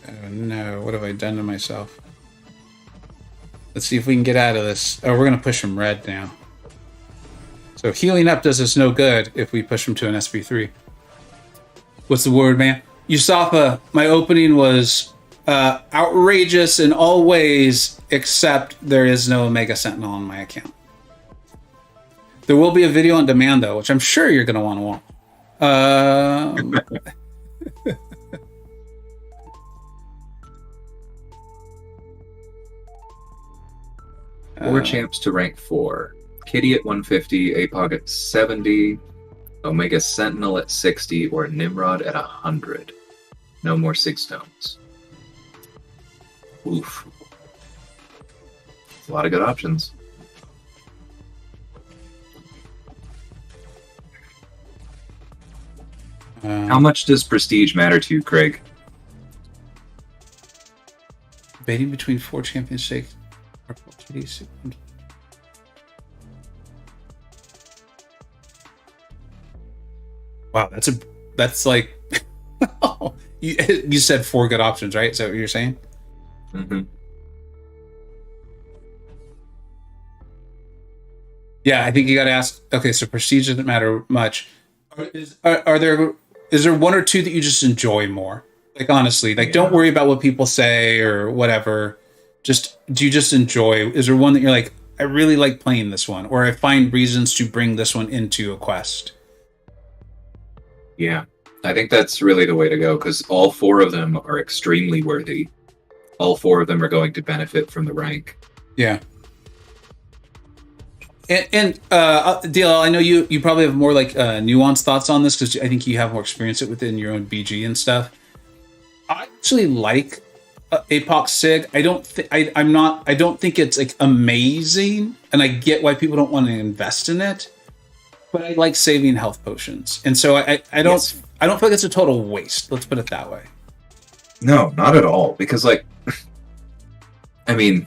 A: Oh no, what have I done to myself? Let's see if we can get out of this. Oh, we're going to push him red now. So healing up does us no good if we push him to an SP3. What's the word, man? Yusafa, my opening was outrageous in all ways, except there is no Omega Sentinel on my account. There will be a video on demand, though, which I'm sure you're going to want.
B: Four champs to rank 4. Kitty at 150, APOG at 70, Omega Sentinel at 60, or Nimrod at 100. No more Sig Stones. Oof. A lot of good options. How much does prestige matter to you, Craig?
A: Debating between 4 championships or 4 kitties. Wow, that's like you said 4 good options, right? Is that what you're saying?
B: Mm-hmm.
A: Yeah, I think you got to ask. Okay, so prestige doesn't matter much. Is there one or two that you just enjoy more? Like honestly, like don't worry about what people say or whatever. Just do you just enjoy? Is there one that you're like, I really like playing this one, or I find reasons to bring this one into a quest?
B: Yeah, I think that's really the way to go, because all 4 of them are extremely worthy. All 4 of them are going to benefit from the rank.
A: Yeah. And DLL, I know you probably have more like nuanced thoughts on this because I think you have more experience within your own BG and stuff. I actually like APOC Sig. I don't think it's like amazing, and I get why people don't want to invest in it. But I like saving health potions, and so I don't feel like it's a total waste. Let's put it that way.
B: No, not at all. Because like, I mean,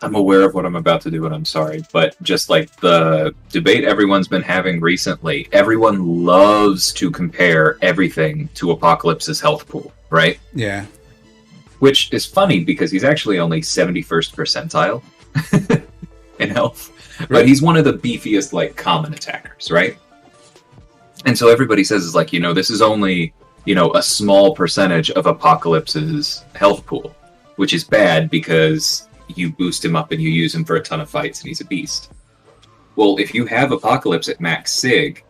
B: I'm aware of what I'm about to do, and I'm sorry, but just like the debate everyone's been having recently, everyone loves to compare everything to Apocalypse's health pool, right?
A: Yeah.
B: Which is funny because he's actually only 71st percentile in health. Right. But he's one of the beefiest, like, common attackers, right? And so everybody says, is like, this is only, a small percentage of Apocalypse's health pool, which is bad because you boost him up and you use him for a ton of fights and he's a beast. Well, if you have Apocalypse at max Sig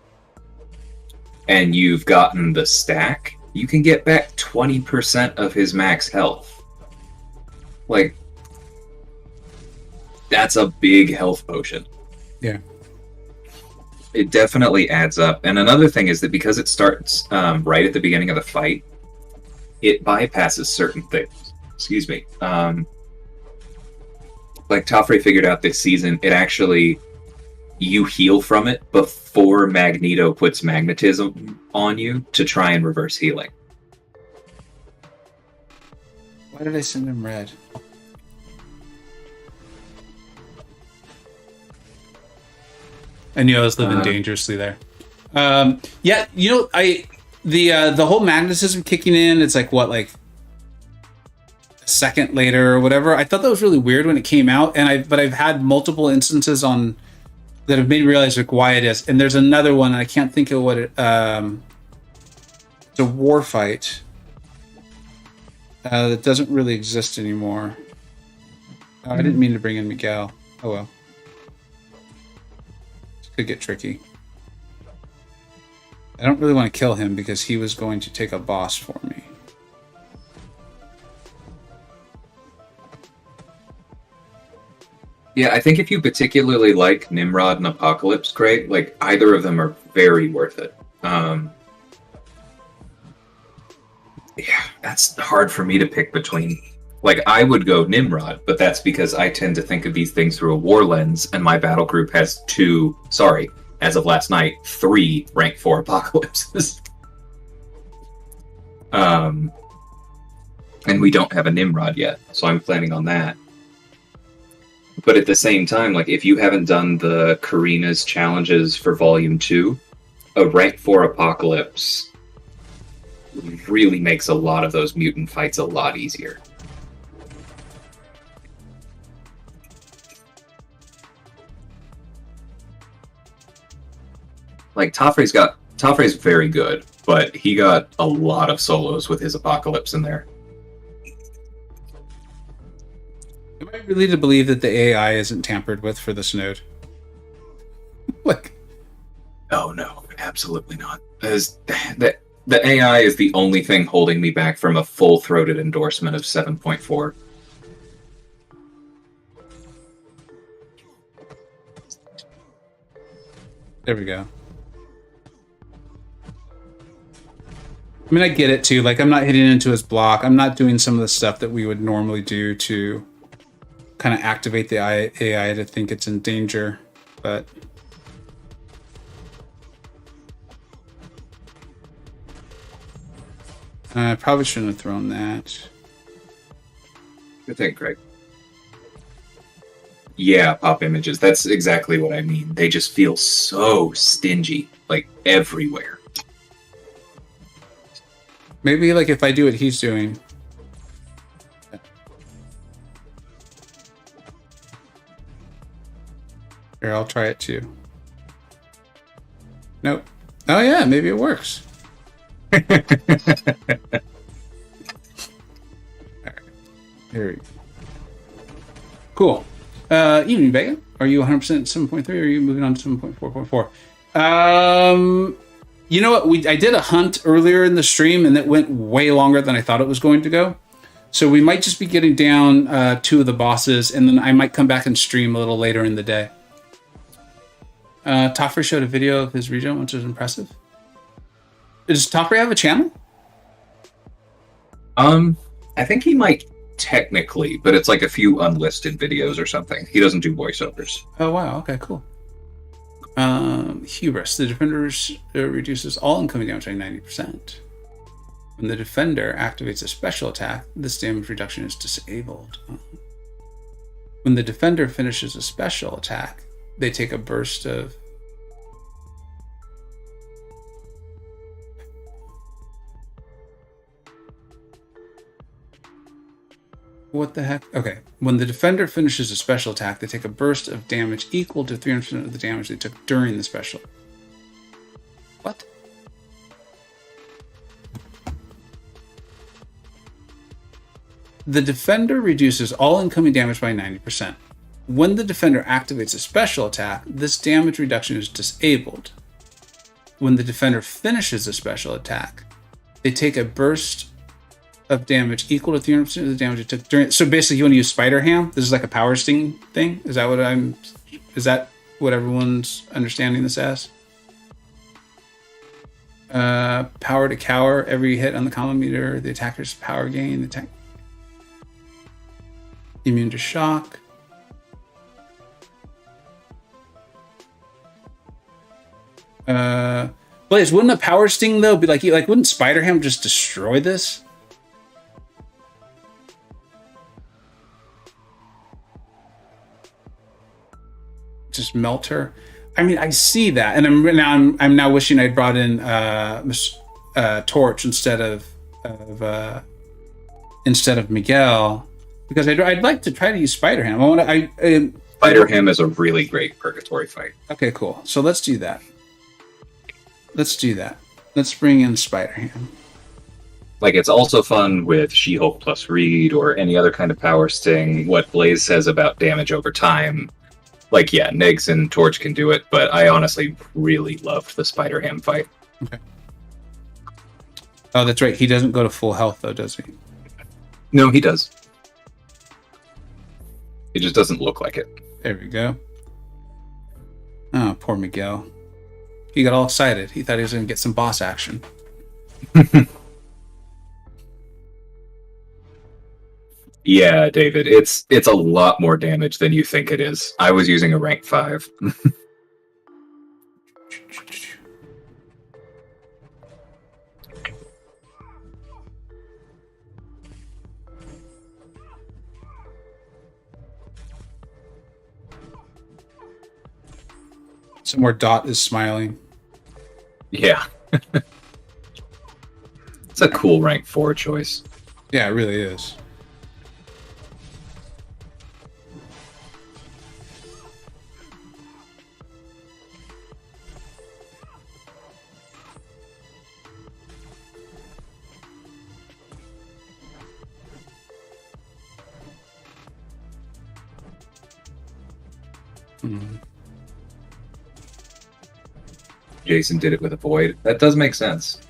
B: and you've gotten the stack, you can get back 20% of his max health. Like, that's a big health potion.
A: Yeah.
B: It definitely adds up. And another thing is that because it starts right at the beginning of the fight, it bypasses certain things. Excuse me. Like Tafre figured out this season, it actually, you heal from it before Magneto puts magnetism on you to try and reverse healing.
A: Why did I send him red? I knew I was living dangerously there. Yeah, the whole magnetism kicking in, it's like what, like a second later or whatever. I thought that was really weird when it came out, but I've had multiple instances that have made me realize like why it is. And there's another one, and I can't think of what it It's a war fight that doesn't really exist anymore. Oh, I didn't mean to bring in Miguel. Oh well. This could get tricky. I don't really want to kill him because he was going to take a boss for me.
B: Yeah, I think if you particularly like Nimrod and Apocalypse, great. Like, either of them are very worth it. Yeah, that's hard for me to pick between. Like, I would go Nimrod, but that's because I tend to think of these things through a war lens, and my battle group has as of last night, 3 rank 4 Apocalypses. And we don't have a Nimrod yet, so I'm planning on that. But at the same time, like, if you haven't done the Karina's challenges for Volume 2, a rank 4 Apocalypse really makes a lot of those mutant fights a lot easier. Like, Tafre's very good, but he got a lot of solos with his Apocalypse in there.
A: Am I really to believe that the AI isn't tampered with for this node? Like,
B: oh no, absolutely not. The AI is the only thing holding me back from a full-throated endorsement of 7.4.
A: There we go. I mean, I get it too. Like, I'm not hitting into his block. I'm not doing some of the stuff that we would normally do to kind of activate the AI to think it's in danger. But I probably shouldn't have thrown that.
B: Good thing, Craig. Yeah, pop images. That's exactly what I mean. They just feel so stingy, like, everywhere.
A: Maybe, like, if I do what he's doing. Here, I'll try it too. Nope. Oh yeah, maybe it works. Alright. Here we go. Cool. Evening, Vega. Are you 100% 7.3 or are you moving on to 7.4.4? You know what? I did a hunt earlier in the stream and it went way longer than I thought it was going to go. So we might just be getting down 2 of the bosses and then I might come back and stream a little later in the day. Toffrey showed a video of his region, which was impressive. Does Toffrey have a channel?
B: I think he might technically, but it's like a few unlisted videos or something. He doesn't do voiceovers.
A: Oh, wow. Okay, cool. Hubris. The defender reduces all incoming damage by 90%. When the defender activates a special attack, this damage reduction is disabled. When the defender finishes a special attack, they take a burst of... What the heck? Okay. When the defender finishes a special attack, they take a burst of damage equal to 300% of the damage they took during the special. What? The defender reduces all incoming damage by 90%. When the defender activates a special attack, this damage reduction is disabled. When the defender finishes a special attack, they take a burst of damage equal to 300% of the damage it took during... So basically you want to use Spider Ham? This is like a power sting thing? Is that what everyone's understanding this as? Power to cower. Every hit on the combo meter, the attacker's power gain. Immune to shock. Blaze, wouldn't a power sting though be like wouldn't Spider Ham just destroy this? Just melt her. I mean, I see that, and I'm now wishing I'd brought in Torch instead of Miguel, because I'd like to try to use Spider Ham.
B: Spider Ham is a really great Purgatory fight.
A: Okay, cool. So let's do that. Let's bring in Spider Ham.
B: Like, it's also fun with She-Hulk plus Reed or any other kind of power sting. What Blaze says about damage over time, like, yeah, Niggs and Torch can do it, but I honestly really loved the Spider-Ham fight.
A: Okay. Oh, that's right. He doesn't go to full health, though, does he?
B: No, he does. It just doesn't look like it.
A: There we go. Oh, poor Miguel. He got all excited. He thought he was going to get some boss action.
B: Yeah, David, it's a lot more damage than you think it is. I was using a rank 5.
A: Somewhere Dot is smiling.
B: Yeah. It's a cool rank 4 choice.
A: Yeah, it really is.
B: Jason did it with a void. That does make sense.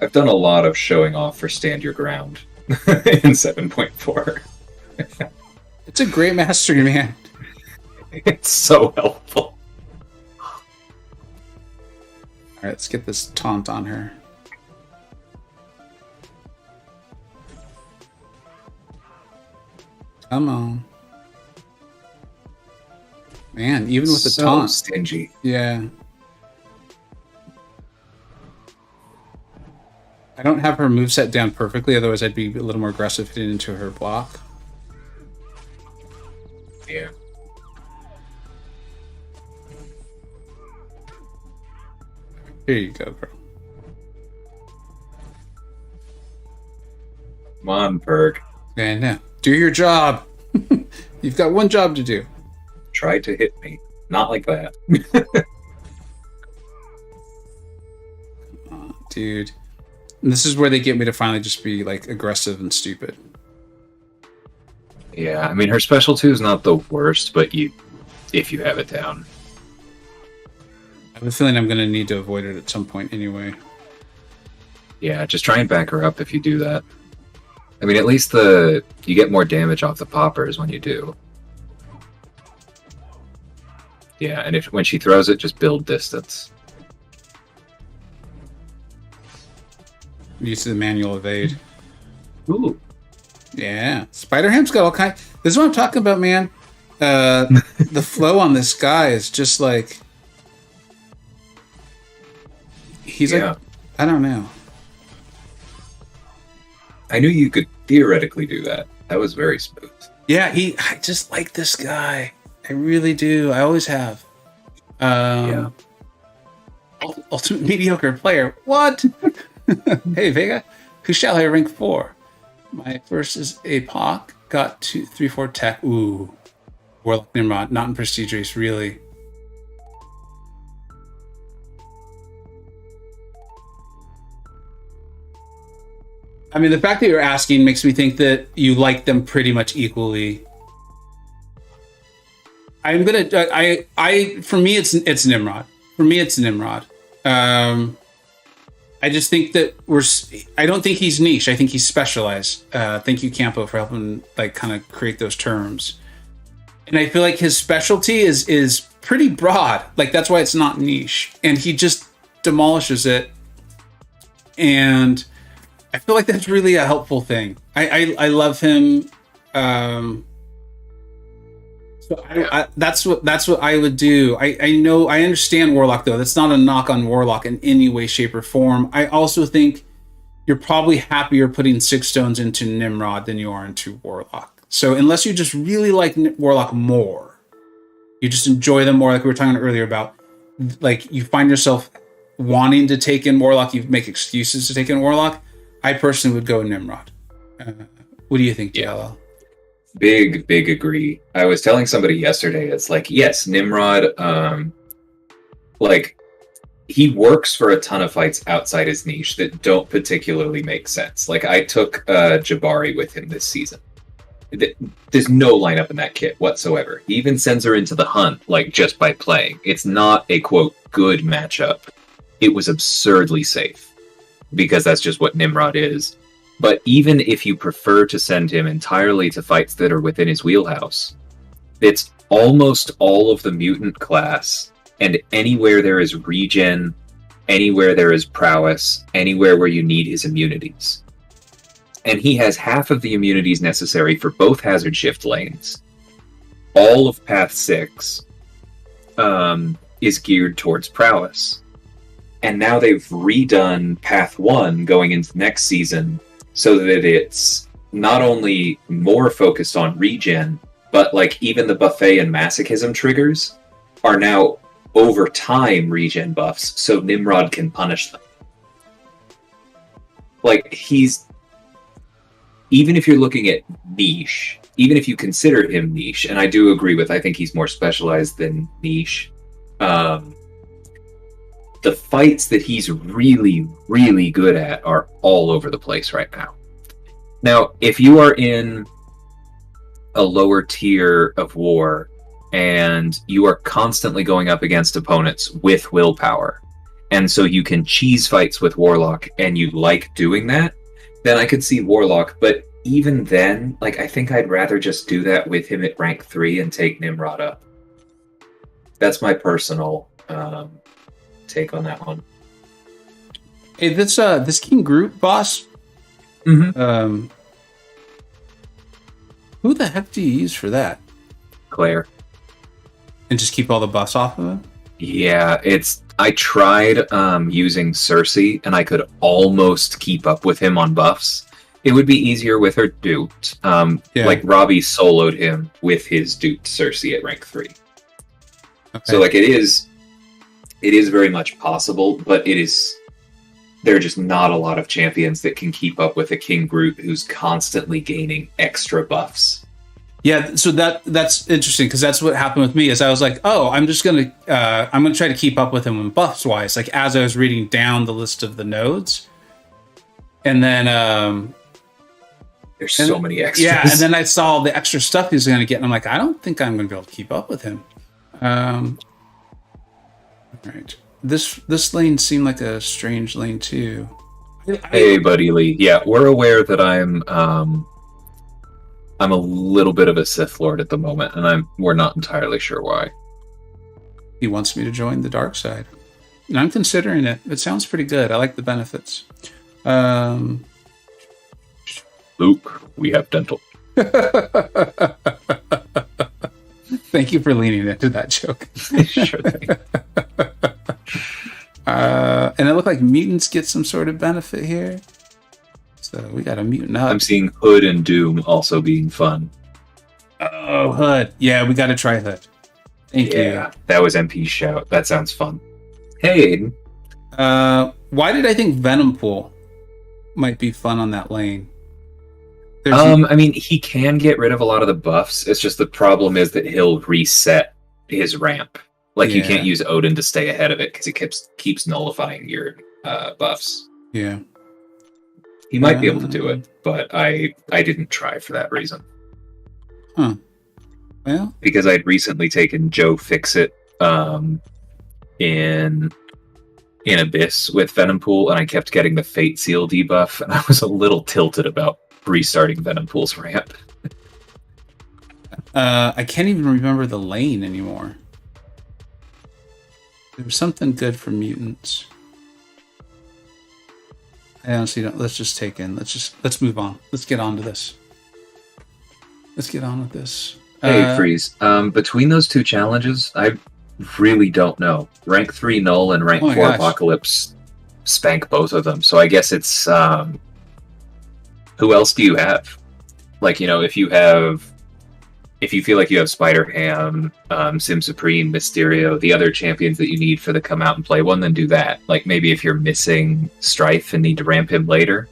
B: I've done a lot of showing off for Stand Your Ground in 7.4.
A: It's a great mastery, man.
B: It's so helpful.
A: All right, let's get this taunt on her. Come on. Man, even with the
B: so
A: taunt.
B: Stingy.
A: Yeah. I don't have her moveset down perfectly, otherwise I'd be a little more aggressive hitting into her block.
B: Yeah.
A: Here you go, bro.
B: Come on, Perk.
A: And now, do your job. You've got one job to do.
B: Try to hit me. Not like that.
A: Oh, dude. And this is where they get me to finally just be like aggressive and stupid.
B: Yeah, I mean, her special 2 is not the worst, but if you have it down.
A: I have a feeling I'm going to need to avoid it at some point anyway.
B: Yeah, just try and back her up if you do that. I mean, at least you get more damage off the poppers when you do. Yeah, and when she throws it, just build distance.
A: Use the manual evade.
B: Ooh.
A: Yeah. Spider-Ham's got all kinds. This is what I'm talking about, man. The flow on this guy is just like... He's like... I don't know.
B: I knew you could theoretically do that. That was very smooth.
A: Yeah, I just like this guy. I really do. I always have.
B: Yeah.
A: Ultimate mediocre player. What? Hey, Vega. Who shall I rank 4? My first is APOC. Got 2, 3, 4 tech. Ooh. Warlock Nimrod. Not in prestige race, really. I mean, the fact that you're asking makes me think that you like them pretty much equally. I'm gonna. For me, it's Nimrod. For me, it's Nimrod. I just think that I don't think he's niche. I think he's specialized. Thank you, Campo, for helping like kind of create those terms. And I feel like his specialty is pretty broad. Like that's why it's not niche. And he just demolishes it. And I feel like that's really a helpful thing. I love him. That's what I would do. I understand Warlock though. That's not a knock on Warlock in any way, shape, or form. I also think you're probably happier putting 6 stones into Nimrod than you are into Warlock. So unless you just really like Warlock more, you just enjoy them more, like we were talking earlier about, like you find yourself wanting to take in Warlock, you make excuses to take in Warlock. I personally would go Nimrod. What do you think, JLL?
B: Big agree. I was telling somebody yesterday, it's like, yes, Nimrod, like, he works for a ton of fights outside his niche that don't particularly make sense. Like, I took Jabari with him this season. There's no lineup in that kit whatsoever. He even sends her into the hunt, like, just by playing. It's not a, quote, good matchup. It was absurdly safe, because that's just what Nimrod is. But even if you prefer to send him entirely to fights that are within his wheelhouse, it's almost all of the mutant class, and anywhere there is regen, anywhere there is prowess, anywhere where you need his immunities. And he has half of the immunities necessary for both hazard shift lanes. All of Path 6 is geared towards prowess. And now they've redone Path 1 going into next season so that it's not only more focused on regen, but like even the buffet and masochism triggers are now over time regen buffs, so Nimrod can punish them. Like, he's... Even if you're looking at niche, even if you consider him niche, and I do agree with, I think he's more specialized than niche, the fights that he's really, really good at are all over the place right now. Now, if you are in a lower tier of war, and you are constantly going up against opponents with willpower, and so you can cheese fights with Warlock, and you like doing that, then I could see Warlock. But even then, like, I think I'd rather just do that with him at rank 3 and take Nimrod up. That's my personal take on that one.
A: Hey, this King Groot boss,
B: Mm-hmm.
A: Who the heck do you use for that?
B: Claire.
A: And just keep all the buffs off of him?
B: Yeah, I tried using Cersei, and I could almost keep up with him on buffs. It would be easier with her Duped. Like, Robbie soloed him with his Duped Cersei at rank 3. Okay. So, like, it is very much possible, but there are just not a lot of champions that can keep up with a King Groot who's constantly gaining extra buffs.
A: Yeah, so that's interesting, because that's what happened with me. Is I was like, oh, I'm gonna try to keep up with him in buffs wise. Like, as I was reading down the list of the nodes, and then
B: there's so many extras.
A: Yeah, and then I saw the extra stuff he's gonna get, and I'm like, I don't think I'm gonna be able to keep up with him. All right, this lane seemed like a strange lane too.
B: Hey, Buddy Lee. Yeah, we're aware that I'm a little bit of a Sith Lord at the moment, and we're not entirely sure why.
A: He wants me to join the dark side, and I'm considering it. It sounds pretty good. I like the benefits.
B: Luke, we have dental.
A: Thank you for leaning into that joke.
B: Sure thing.
A: And it looked like mutants get some sort of benefit here. So we got a mutant up.
B: I'm seeing Hood and Doom also being fun.
A: Oh, Hood. Yeah, we got to try Hood. Thank you.
B: Yeah, that was MP's shout. That sounds fun. Hey, Aiden.
A: Why did I think Venom Pool might be fun on that lane?
B: I mean, he can get rid of a lot of the buffs. It's just the problem is that he'll reset his ramp. Like, you can't use Odin to stay ahead of it because he keeps nullifying your buffs.
A: Yeah.
B: He might be able to do it, but I didn't try for that reason.
A: Huh. Well,
B: because I'd recently taken Joe Fixit in Abyss with Venom Pool, and I kept getting the Fate Seal debuff, and I was a little tilted about restarting Venom Pool's ramp.
A: I can't even remember the lane anymore. There was something good for mutants. I honestly don't. Let's just take in. Let's move on. Let's get on to this. Let's get on with this.
B: Hey, Freeze. Between those two challenges, I really don't know. Rank 3 Null and Rank 4 Apocalypse spank both of them. So I guess it's... who else do you have? Like, you know, if you feel like you have Spider-Ham, Sim Supreme, Mysterio, the other champions that you need for the come out and play one, then do that. Like, maybe if you're missing Strife and need to ramp him later.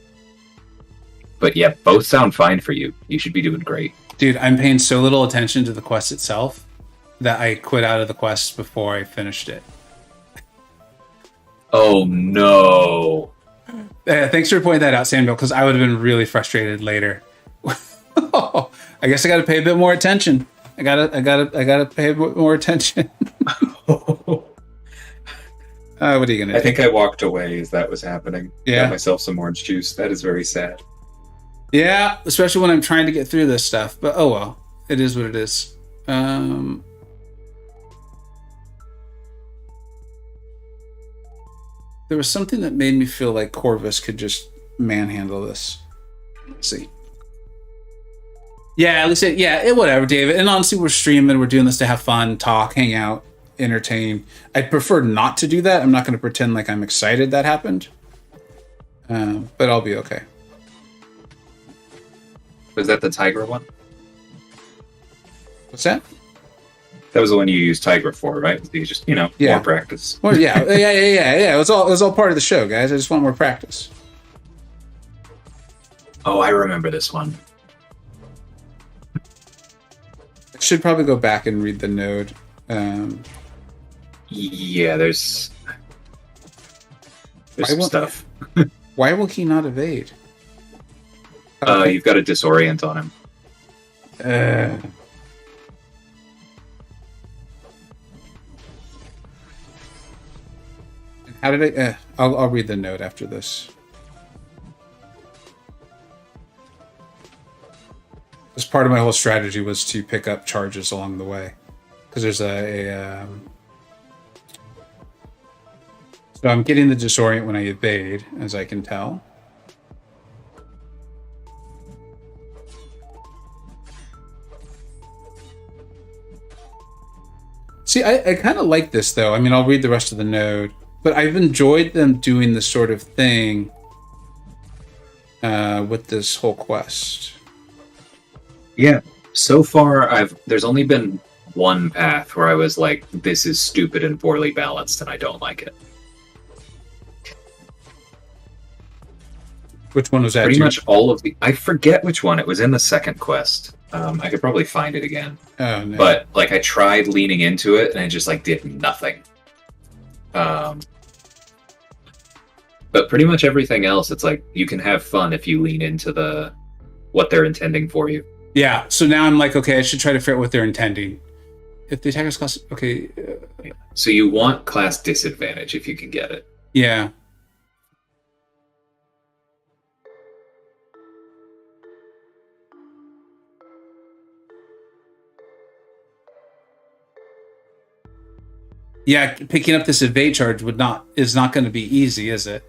B: But yeah, both sound fine for you. You should be doing great.
A: Dude, I'm paying so little attention to the quest itself that I quit out of the quest before I finished it.
B: Oh no!
A: Thanks for pointing that out, Samuel, because I would have been really frustrated later. I guess I got to pay a bit more attention. I gotta pay a bit more attention. What are you gonna do?
C: I think I walked away as that was happening.
A: Yeah.
C: Got myself some orange juice. That is very sad.
A: Yeah, especially when I'm trying to get through this stuff. But oh well, it is what it is. There was something that made me feel like Corvus could just manhandle this. Let's see. Yeah, at least whatever, David. And honestly, we're streaming. We're doing this to have fun, talk, hang out, entertain. I'd prefer not to do that. I'm not going to pretend like I'm excited that happened. But I'll be okay.
C: Was that the Tigra one?
A: What's that?
C: That was the one you used Tigra for, right? You just, more practice.
A: Well, yeah. It was all part of the show, guys. I just want more practice.
C: Oh, I remember this one.
A: I should probably go back and read the node.
C: Yeah, there's some stuff.
A: Why will he not evade?
C: You've got to disorient on him.
A: How did I? I'll read the note after this. This part of my whole strategy was to pick up charges along the way, because there's So I'm getting the disorient when I evade, as I can tell. See, I kind of like this, though. I mean, I'll read the rest of the node, but I've enjoyed them doing this sort of thing with this whole quest.
B: Yeah. So far, there's only been one path where I was like, this is stupid and poorly balanced, and I don't like it.
A: Which one was that?
B: Pretty much all of the... I forget which one. It was in the second quest. I could probably find it again.
A: Oh, no.
B: But, I tried leaning into it, and it just, did nothing. But pretty much everything else, it's you can have fun if you lean into what they're intending for you.
A: Yeah, so now I'm like, okay, I should try to figure out what they're intending. If the attacker's class... Okay.
B: So you want class disadvantage if you can get it.
A: Yeah. Yeah, picking up this evade charge is not going to be easy, is it?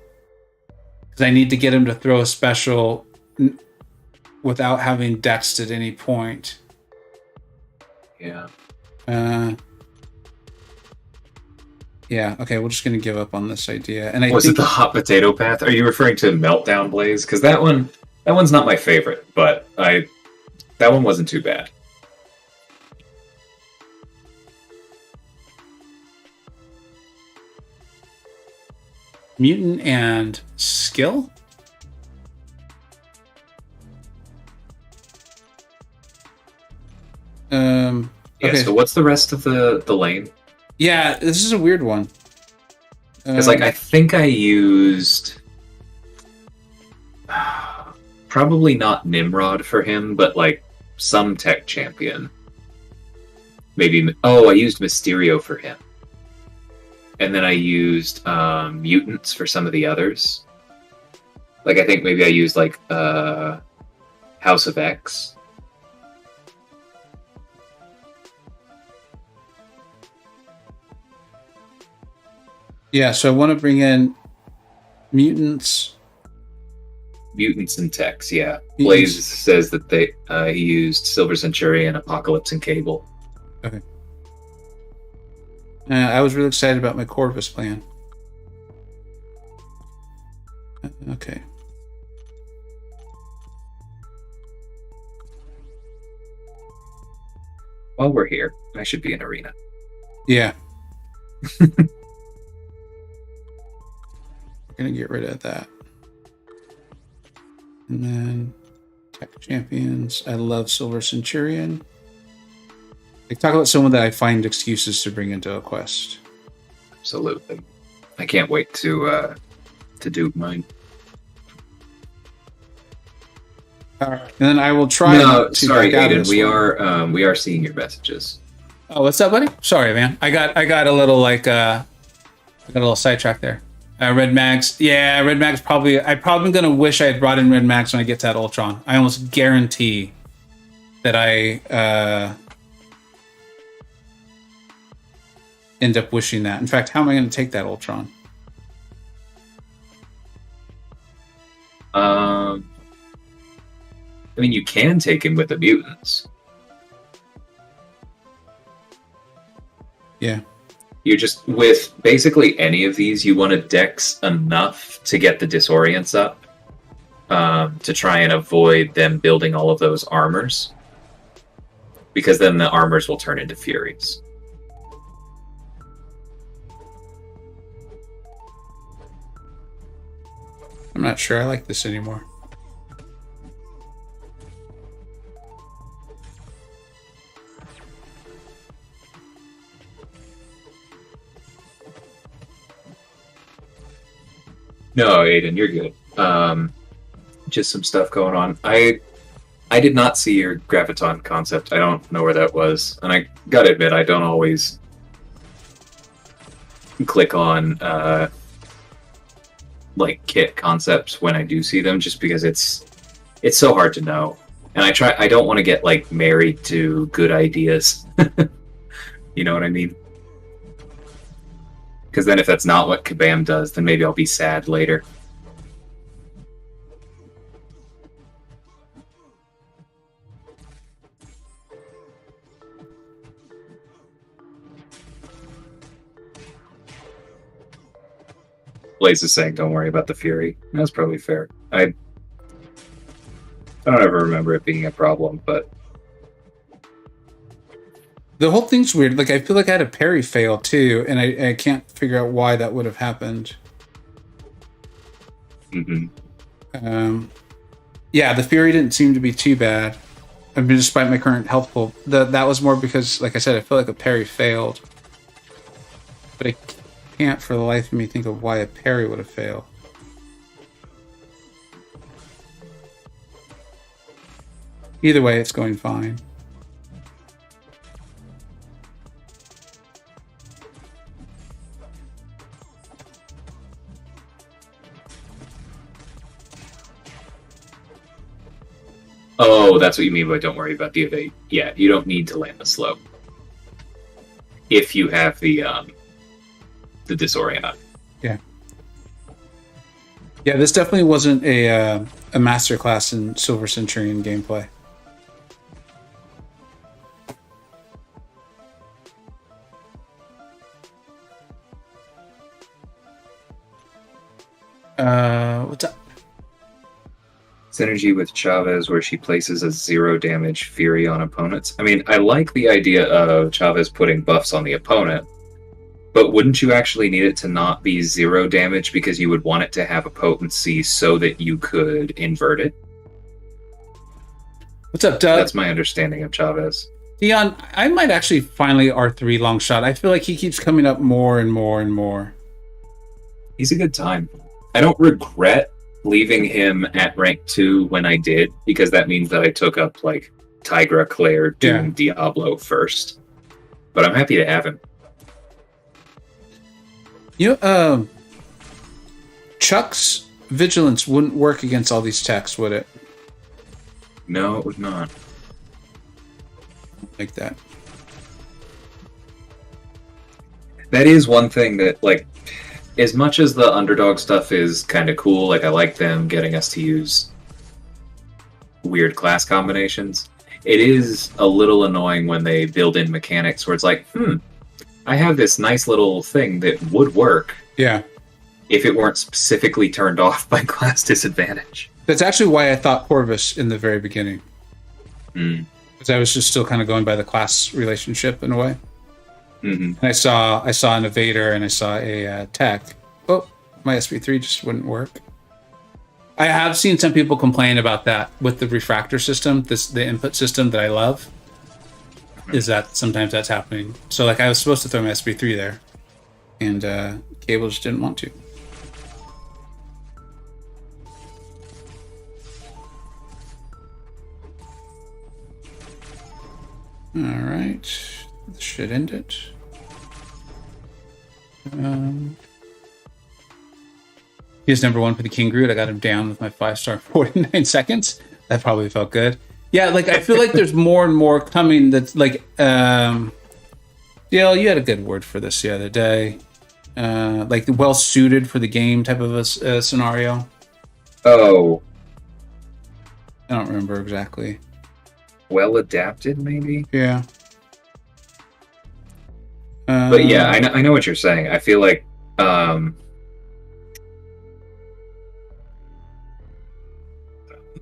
A: Because I need to get him to throw a special without having dexed at any point.
B: Yeah.
A: Yeah. Okay, we're just going to give up on this idea. And
B: Was it the hot potato path? Are you referring to Meltdown Blaze? Because that one's not my favorite, but that one wasn't too bad.
A: Mutant and skill?
B: Yeah,
A: okay.
B: So what's the rest of the lane?
A: Yeah, this is a weird one.
B: Because I think I used probably not Nimrod for him, but some tech champion. Maybe I used Mysterio for him. And then I used mutants for some of the others. I think maybe I used House of X.
A: Yeah, so I want to bring in mutants.
B: Mutants and techs, yeah. Blaze says that he used Silver Centurion, Apocalypse, and Cable.
A: Okay. I was really excited about my Corvus plan. Okay.
B: While we're here, I should be in Arena.
A: Yeah. We're going to get rid of that. And then Tech Champions. I love Silver Centurion. Talk about someone that I find excuses to bring into a quest.
B: Absolutely.
C: I can't wait to do mine.
A: All right. And then I will try.
C: No, sorry, Aiden. We are seeing your messages.
A: Oh, what's up, buddy? Sorry, man. I got a little like I got a little sidetracked there. Red Mags. Yeah, Red Mags probably. I'm probably gonna wish I had brought in Red Mags when I get to that Ultron. I almost guarantee that I end up wishing that. In fact, how am I going to take that Ultron?
C: I mean, you can take him with the mutants.
A: Yeah.
C: You're just, with basically any of these, you want to dex enough to get the disorients up to try and avoid them building all of those armors. Because then the armors will turn into Furies.
A: I'm not sure I like this anymore.
C: No, Aiden, you're good. Just some stuff going on. I did not see your Graviton concept. I don't know where that was. And I gotta admit, I don't always click on like kit concepts when I do see them, just because it's so hard to know. And I don't want to get like married to good ideas. You know what I mean? Because then if that's not what Kabam does, then maybe I'll be sad later. Blaze is saying, "Don't worry about the Fury." That's probably fair. I don't ever remember it being a problem, but
A: the whole thing's weird. Like, I feel like I had a parry fail too, and I can't figure out why that would have happened.
C: Mm-hmm.
A: Yeah, the Fury didn't seem to be too bad. I mean, despite my current health pool, that was more because, like I said, I feel like a parry failed. But I can't for the life of me think of why a parry would have failed. Either way, it's going fine.
C: Oh, that's what you mean by don't worry about the evade. Yeah, you don't need to land the slow. If you have the disorient up.
A: Yeah. Yeah, this definitely wasn't a masterclass in Silver Centurion gameplay. What's up?
C: Synergy with Chavez, where she places a 0 damage Fury on opponents. I mean, I like the idea of Chavez putting buffs on the opponent, but wouldn't you actually need it to not be 0 damage because you would want it to have a potency so that you could invert it?
A: What's up, Doug?
C: That's my understanding of Chavez.
A: Dion, I might actually finally R3 long shot. I feel like he keeps coming up more and more and more.
C: He's a good time. I don't regret leaving him at rank 2 when I did, because that means that I took up like Tigra, Claire, Doom, Diablo first. But I'm happy to have him.
A: You know, Chuck's vigilance wouldn't work against all these techs, would it?
C: No, it would not.
A: Like that.
C: That is one thing that, like, as much as the underdog stuff is kind of cool, like I like them getting us to use weird class combinations, it is a little annoying when they build in mechanics where it's like, I have this nice little thing that would work.
A: Yeah.
C: If it weren't specifically turned off by class disadvantage.
A: That's actually why I thought Corvus in the very beginning. Because I was just still kind of going by the class relationship in a way.
C: Mm-hmm.
A: And I saw an evader and I saw a tech. Oh, my SP3 just wouldn't work. I have seen some people complain about that with the refractor system, the input system that I love. Is that sometimes that's happening. So like I was supposed to throw my SP3 there. and Cable just didn't want to. All right, this should end it. He's number 1 for the King Groot. I got him down with my 5-star 49 seconds. That probably felt good. Yeah, like I feel like there's more and more coming. That's like, Dale, you had a good word for this the other day. Like well suited for the game type of a scenario.
C: Oh,
A: I don't remember exactly.
C: well adapted, maybe.
A: Yeah.
C: But yeah, I know what you're saying. I feel like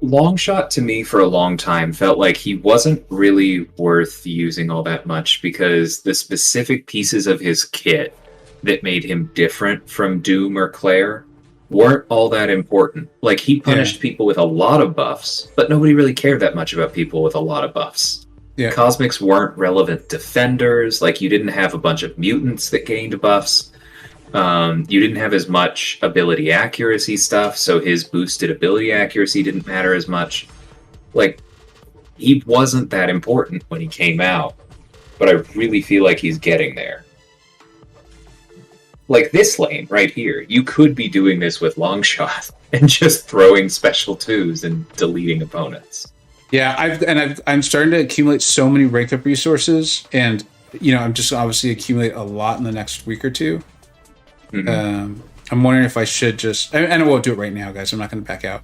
C: Longshot to me for a long time felt like he wasn't really worth using all that much because the specific pieces of his kit that made him different from Doom or Claire weren't all that important. Like, he punished people with a lot of buffs, but nobody really cared that much about people with a lot of buffs.
A: Yeah.
C: Cosmics weren't relevant defenders. Like, you didn't have a bunch of mutants that gained buffs. You didn't have as much ability accuracy stuff, so his boosted ability accuracy didn't matter as much. Like, he wasn't that important when he came out, but I really feel like he's getting there. Like this lane right here, you could be doing this with Longshot and just throwing special 2s and deleting opponents.
A: Yeah, I'm starting to accumulate so many rank up resources, and I'm just obviously accumulate a lot in the next week or two. Mm-hmm. I'm wondering if I should just, and I won't do it right now, guys. I'm not going to back out,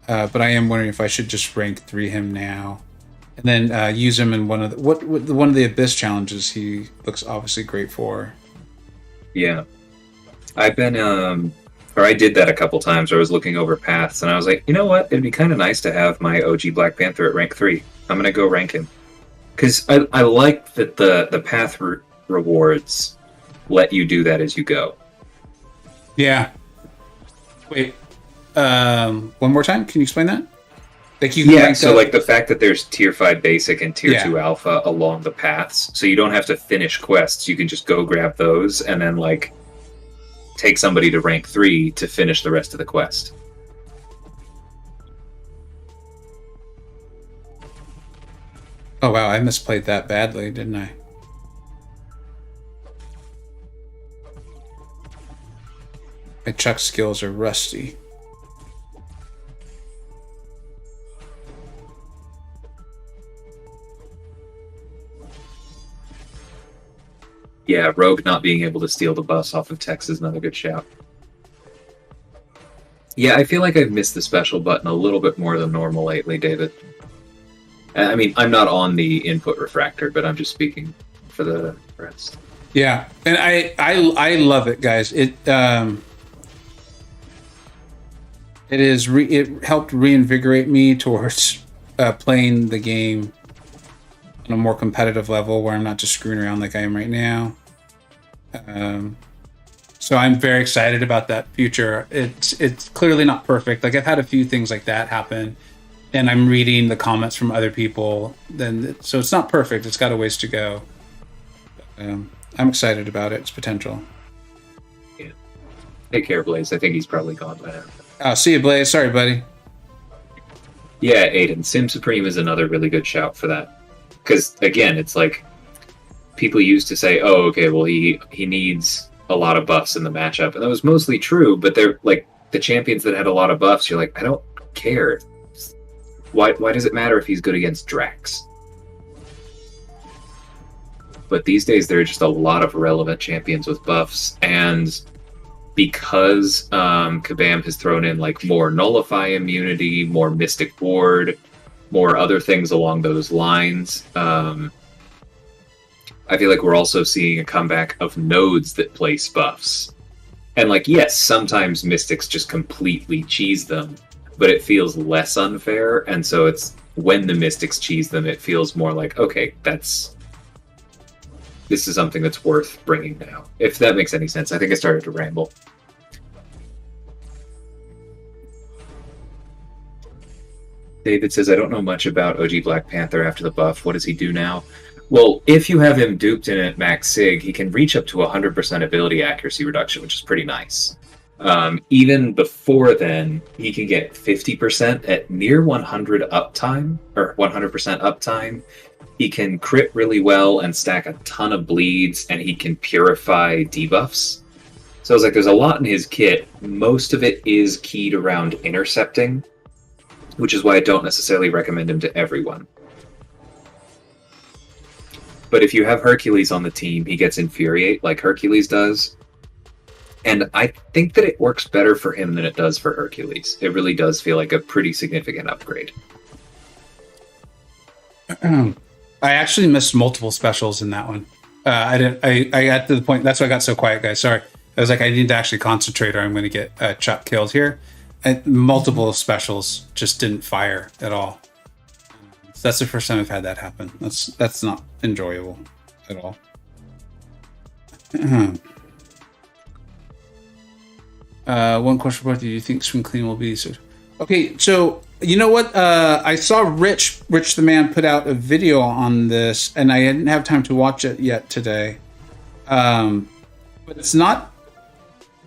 A: but I am wondering if I should just rank 3 him now, and then use him in one of the Abyss challenges. He looks obviously great for.
C: Yeah, I've been, I did that a couple times. Where I was looking over paths, and I was like, you know what? It'd be kind of nice to have my OG Black Panther at rank 3. I'm gonna go rank him because I like that the path rewards let you do that as you go.
A: Yeah. Wait. One more time? Can you explain that? Like you
C: rank so like the fact that there's tier 5 basic and tier 2 alpha along the paths, so you don't have to finish quests. You can just go grab those and then like take somebody to rank 3 to finish the rest of the quest.
A: Oh wow, I misplayed that badly, didn't I? My chuck skills are rusty.
C: Yeah, Rogue not being able to steal the buffs off of Tex is another good shout. Yeah, I feel like I've missed the special button a little bit more than normal lately, David. I mean, I'm not on the input refractor, but I'm just speaking for the rest.
A: Yeah, and I love it, guys. It helped reinvigorate me towards playing the game on a more competitive level where I'm not just screwing around like I am right now. So I'm very excited about that future. It's clearly not perfect. Like I've had a few things like that happen, and I'm reading the comments from other people. So it's not perfect. It's got a ways to go. I'm excited about its potential.
C: Yeah. Take care, Blaze. I think he's probably gone by now.
A: Oh, see you, Blaze. Sorry, buddy.
C: Yeah, Aiden. Sim Supreme is another really good shout for that. Because, again, it's like people used to say, oh, okay, well, he needs a lot of buffs in the matchup. And that was mostly true, but they're like the champions that had a lot of buffs, you're like, I don't care. Why does it matter if he's good against Drax? But these days, there are just a lot of relevant champions with buffs, and because Kabam has thrown in like more Nullify immunity, more Mystic Ward, more other things along those lines, I feel like we're also seeing a comeback of nodes that place buffs. And like, yes, sometimes Mystics just completely cheese them, but it feels less unfair, and so it's when the Mystics cheese them, it feels more like, okay, this is something that's worth bringing now. If that makes any sense. I think I started to ramble. David says, I don't know much about OG Black Panther after the buff. What does he do now? Well, if you have him duped in at max sig, he can reach up to 100% ability accuracy reduction, which is pretty nice. Even before then, he can get 50% at near 100 uptime, or 100% uptime. He can crit really well and stack a ton of bleeds, and he can purify debuffs. So it's like there's a lot in his kit. Most of it is keyed around intercepting, which is why I don't necessarily recommend him to everyone. But if you have Hercules on the team, he gets Infuriate like Hercules does. And I think that it works better for him than it does for Hercules. It really does feel like a pretty significant upgrade.
A: I actually missed multiple specials in that one. I got to the point, that's why I got so quiet, guys. Sorry. I was like, I need to actually concentrate or I'm going to get Chuck killed here. And multiple specials just didn't fire at all. So that's the first time I've had that happen. That's not enjoyable at all. One question about, do you think Swing Clean will be so? Okay, so you know what? I saw Rich the Man put out a video on this, and I didn't have time to watch it yet today. But it's not.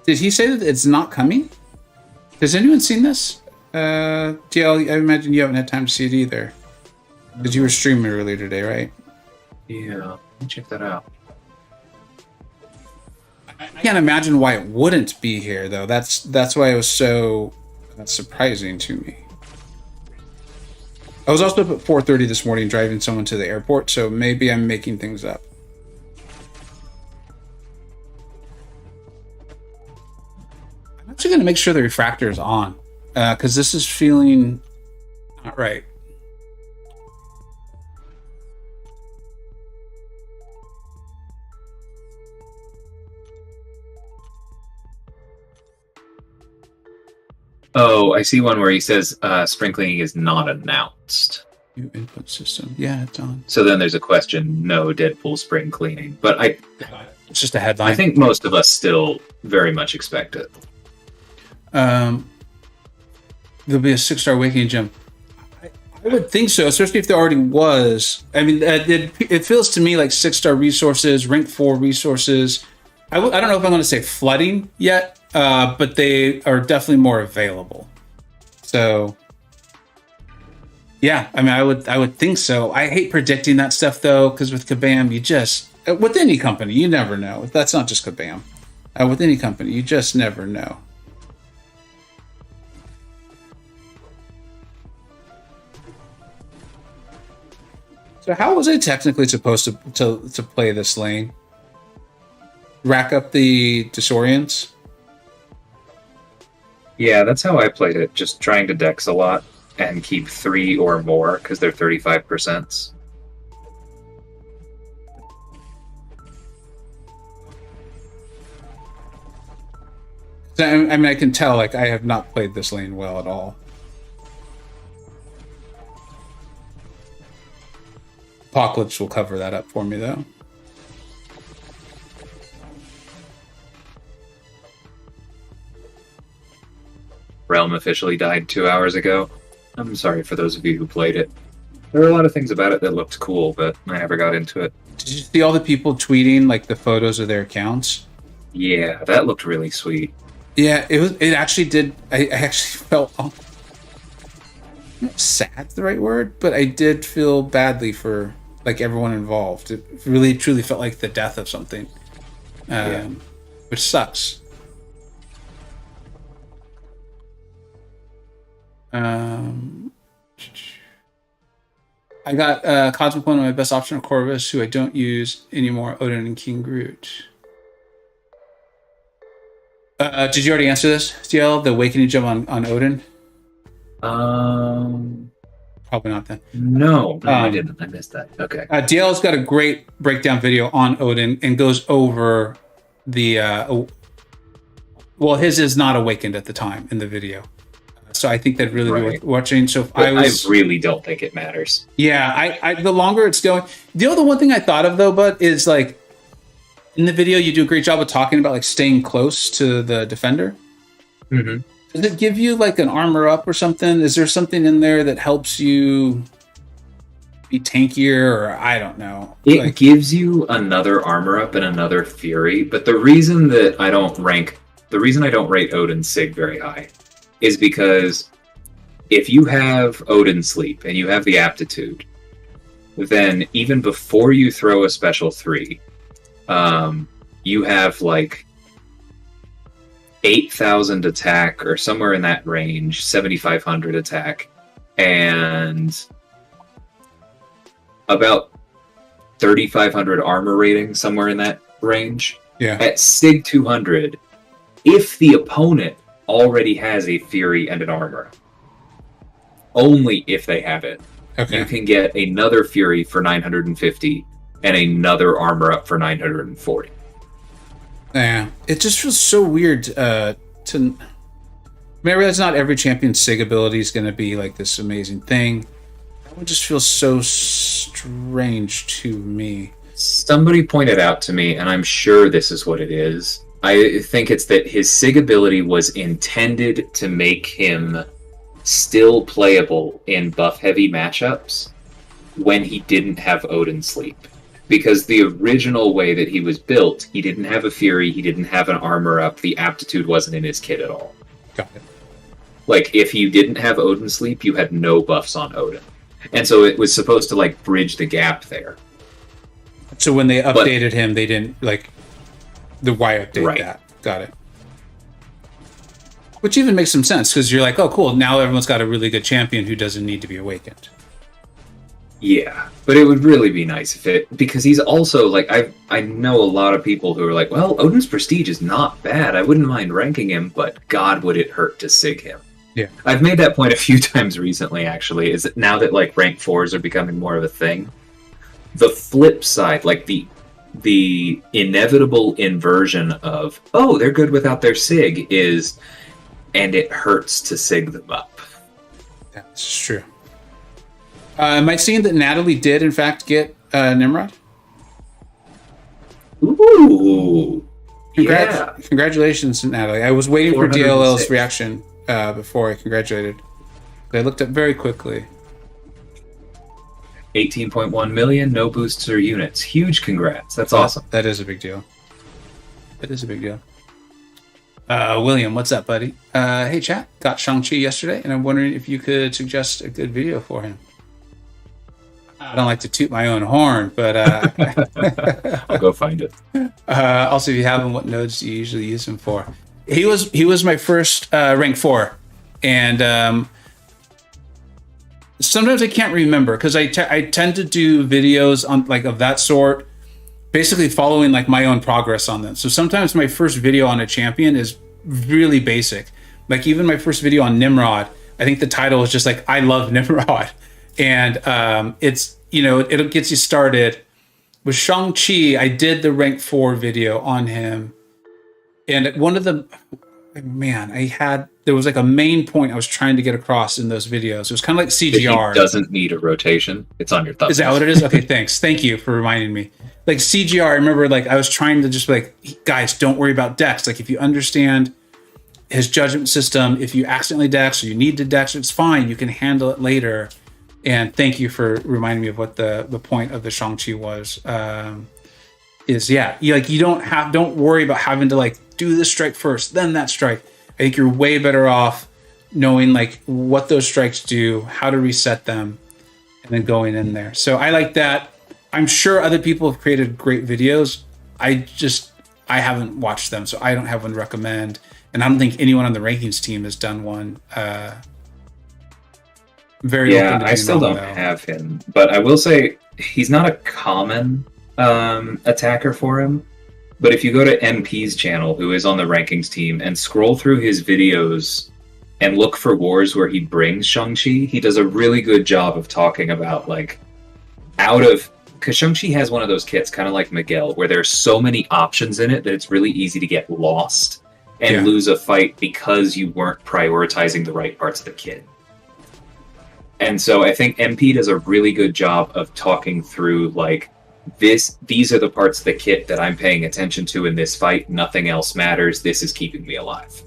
A: Did he say that it's not coming? Has anyone seen this? DL, I imagine you haven't had time to see it either. Because you were streaming earlier today, right?
C: Yeah, let me check that out.
A: I can't imagine why it wouldn't be here, though. That's why it was so surprising to me. I was also up at 4:30 this morning driving someone to the airport, so maybe I'm making things up. I'm actually going to make sure the refractor is on, because this is feeling not right.
C: Oh, I see one where he says sprinkling is not announced.
A: New input system. Yeah, it's on.
C: So then there's a question, no Deadpool spring cleaning. But
A: It's just a headline.
C: I think most of us still very much expect it.
A: There'll be a 6-star Awakening gem. I would think so, especially if there already was. I mean, it feels to me like 6-star resources, rank 4 resources. I don't know if I'm going to say flooding yet, but they are definitely more available. So, yeah, I mean, I would think so. I hate predicting that stuff though, because with Kabam, you just with any company, you never know. That's not just Kabam. With any company, you just never know. So how was I technically supposed to play this lane? Rack up the Disorients?
C: Yeah, that's how I played it. Just trying to dex a lot and keep 3 or more because they're 35%.
A: I mean, I can tell, like, I have not played this lane well at all. Apocalypse will cover that up for me, though.
C: Realm officially died 2 hours ago. I'm sorry for those of you who played it. There were a lot of things about it that looked cool, but I never got into it.
A: Did you see all the people tweeting, like, the photos of their accounts?
C: Yeah, that looked really sweet.
A: Yeah, it actually did. I actually felt sad's the right word, but I did feel badly for like everyone involved. It really truly felt like the death of something, which sucks. I got Cosmic One, my best option of Corvus, who I don't use anymore. Odin and King Groot. Did you already answer this, DL? The Awakening gem on Odin? Probably not then.
C: No, I didn't. I missed that. Okay.
A: DL's got a great breakdown video on Odin and goes over the... well, his is not awakened at the time in the video. So I think that'd really be worth watching. So if I
C: really don't think it matters.
A: Yeah, I the longer it's going... The one thing I thought of, though, Bud, is like... In the video, you do a great job of talking about like staying close to the defender.
C: Mm-hmm.
A: Does it give you like an armor up or something? Is there something in there that helps you be tankier, or I don't know.
C: It gives you another armor up and another fury, but the reason I don't rate Odin Sig very high is because if you have Odin Sleep and you have the aptitude, then even before you throw a special 3, you have like 8,000 attack or somewhere in that range, 7,500 attack, and about 3,500 armor rating, somewhere in that range.
A: Yeah.
C: At Sig 200, if the opponent already has a Fury and an armor, only if they have it, you can get another Fury for 950 and another armor up for 940.
A: Yeah, it just feels so weird to. I mean, I realize not every champion's Sig ability is going to be like this amazing thing. That one just feels so strange to me.
C: Somebody pointed out to me, and I'm sure this is what it is. I think it's that his Sig ability was intended to make him still playable in buff-heavy matchups when he didn't have Odin Sleep. Because the original way that he was built, he didn't have a Fury, he didn't have an armor up, the aptitude wasn't in his kit at all.
A: Got it.
C: Like, if you didn't have Odin Sleep, you had no buffs on Odin. And so it was supposed to, like, bridge the gap there.
A: So when they updated him, they didn't, like, the why update that. Got it. Which even makes some sense, because you're like, oh, cool, now everyone's got a really good champion who doesn't need to be awakened.
C: Yeah, but it would really be nice if it... Because he's also, like, I know a lot of people who are like, well, Odin's Prestige is not bad. I wouldn't mind ranking him, but God, would it hurt to Sig him.
A: Yeah.
C: I've made that point a few times recently, actually, is that now that, like, rank 4s are becoming more of a thing, the flip side, like, the inevitable inversion of, oh, they're good without their Sig, is, and it hurts to Sig them up.
A: That's true. Am I seeing that Natalie did, in fact, get Nimrod?
C: Ooh. Yeah.
A: Congratulations, Natalie. I was waiting for DLL's reaction before I congratulated. I looked up very quickly.
C: 18.1 million, no boosts or units. Huge congrats. That's awesome.
A: That is a big deal. That is a big deal. William, what's up, buddy? Hey, chat. Got Shang-Chi yesterday, and I'm wondering if you could suggest a good video for him. I don't like to toot my own horn, but
C: I'll go find it.
A: Also, if you have him, what nodes do you usually use him for? He was my first rank 4, and sometimes I can't remember because I tend to do videos on like of that sort, basically following like my own progress on them. So sometimes my first video on a champion is really basic. Like even my first video on Nimrod, I think the title is just like I love Nimrod. And it's, you know, it gets you started. With Shang-Chi, I did the rank 4 video on him. And one of the, there was like a main point I was trying to get across in those videos. It was kind of like CGR.
C: He doesn't need a rotation. It's on your thumbnail.
A: Is that what it is? Okay, thanks. Thank you for reminding me. Like CGR, I remember like I was trying to just be like, guys, don't worry about Dex. Like if you understand his judgment system, if you accidentally Dex or you need to Dex, it's fine. You can handle it later. And thank you for reminding me of what the point of the Shang-Chi was. You don't worry about having to like do this strike first, then that strike. I think you're way better off knowing like what those strikes do, how to reset them, and then going in there. So I like that. I'm sure other people have created great videos. I haven't watched them, so I don't have one to recommend. And I don't think anyone on the rankings team has done one.
C: I still don't have him, but I will say he's not a common attacker for him. But if you go to MP's channel, who is on the rankings team, and scroll through his videos and look for wars where he brings Shang-Chi, he does a really good job of talking about like because Shang-Chi has one of those kits, kind of like Miguel, where there's so many options in it that it's really easy to get lost and lose a fight because you weren't prioritizing the right parts of the kit. And so I think MP does a really good job of talking through like these are the parts of the kit that I'm paying attention to in this fight. Nothing else matters. This is keeping me alive.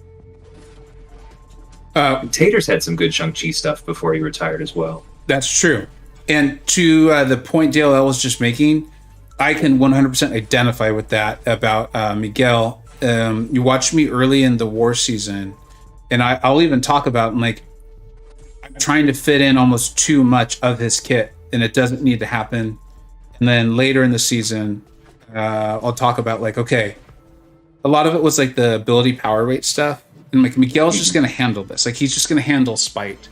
C: Tater's had some good Shang-Chi stuff before he retired as well.
A: That's true. And to the point DLL was just making, I can 100% identify with that about Miguel. You watched me early in the war season, and I'll even talk about, like, I'm trying to fit in almost too much of his kit, and it doesn't need to happen. And then later in the season, I'll talk about, like, okay, a lot of it was like the ability power rate stuff. And like Miguel's just going to handle this. Like he's just going to handle spite.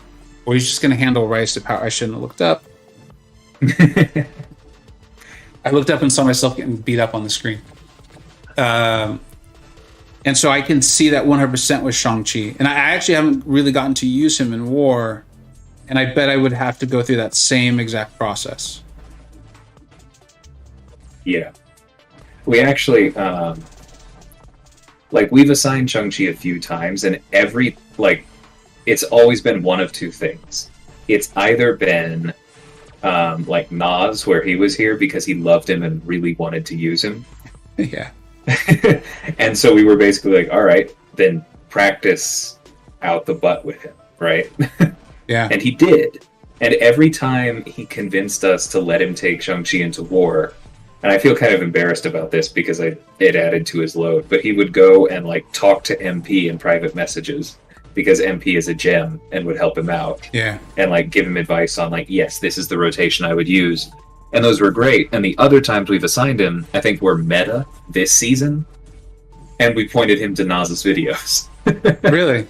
A: Or he's just going to handle rise to power. I shouldn't have looked up. I looked up and saw myself getting beat up on the screen. And so I can see that 100% with Shang-Chi. And I actually haven't really gotten to use him in war. And I bet I would have to go through that same exact process.
C: Yeah. We actually, like, we've assigned Shang-Chi a few times, and every, like, it's always been one of two things. It's either been, like, Nas, where he was here because he loved him and really wanted to use him.
A: Yeah.
C: And so we were basically like, all right, then practice out the butt with him, right?
A: Yeah.
C: And he did. And every time he convinced us to let him take Shang-Chi into war, and I feel kind of embarrassed about this because it added to his load, but he would go and like talk to MP in private messages because MP is a gem and would help him out.
A: Yeah.
C: And like give him advice on like, yes, this is the rotation I would use. And those were great. And the other times we've assigned him, I think were meta this season. And we pointed him to Nas's videos.
A: Really?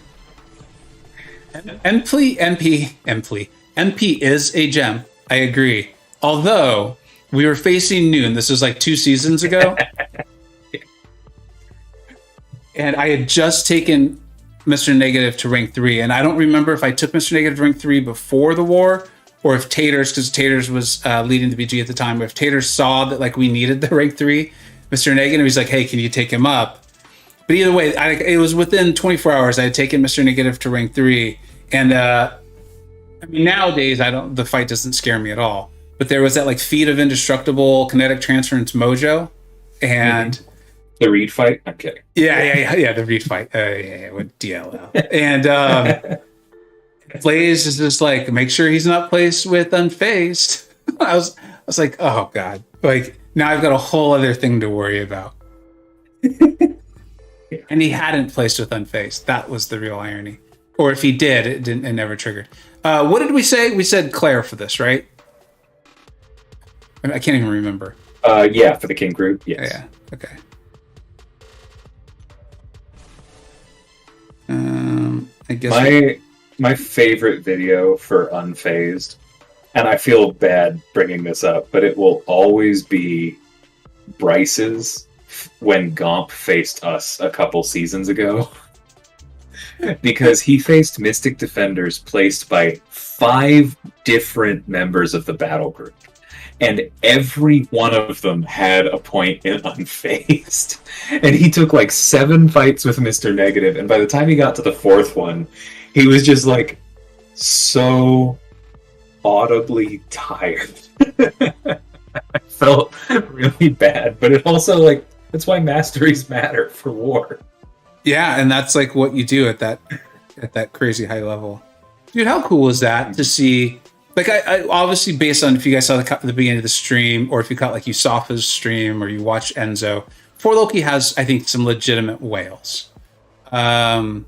A: MP is a gem. I agree. Although we were facing Noon. This was like 2 seasons ago. And I had just taken Mr. Negative to rank 3. And I don't remember if I took Mr. Negative to rank 3 before the war or if Taters, because Taters was leading the BG at the time, but if Taters saw that like we needed the rank 3, Mr. Negative, he's like, hey, can you take him up? But either way, it was within 24 hours I had taken Mr. Negative to rank 3. And I mean, nowadays, the fight doesn't scare me at all. But there was that like feat of indestructible kinetic transference mojo, and
C: the Reed fight. I'm kidding.
A: Yeah. The Reed fight. With DLL. And Blaze is just like, make sure he's not placed with unfazed. I was like, oh god, like now I've got a whole other thing to worry about. And he hadn't placed with unfazed. That was the real irony. Or if he did, it never triggered. What did we say? We said Claire for this, right? I can't even remember.
C: Yeah, for the King Groot. Yes.
A: Yeah. Okay. I guess
C: my favorite video for Unfazed, and I feel bad bringing this up, but it will always be Bryce's when Gomp faced us a couple seasons ago. Because he faced Mystic Defenders placed by 5 different members of the battle group. And every one of them had a point in Unfazed. And he took like 7 fights with Mr. Negative, and by the time he got to the 4th one, he was just like so audibly tired. I felt really bad, but it also like that's why masteries matter for war.
A: Yeah, and that's like what you do at that crazy high level. Dude, how cool is that to see? Like, I obviously, based on if you guys saw the beginning of the stream, or if you caught like Yusafa's stream, or you watch Enzo, 4Loki has, I think, some legitimate whales. And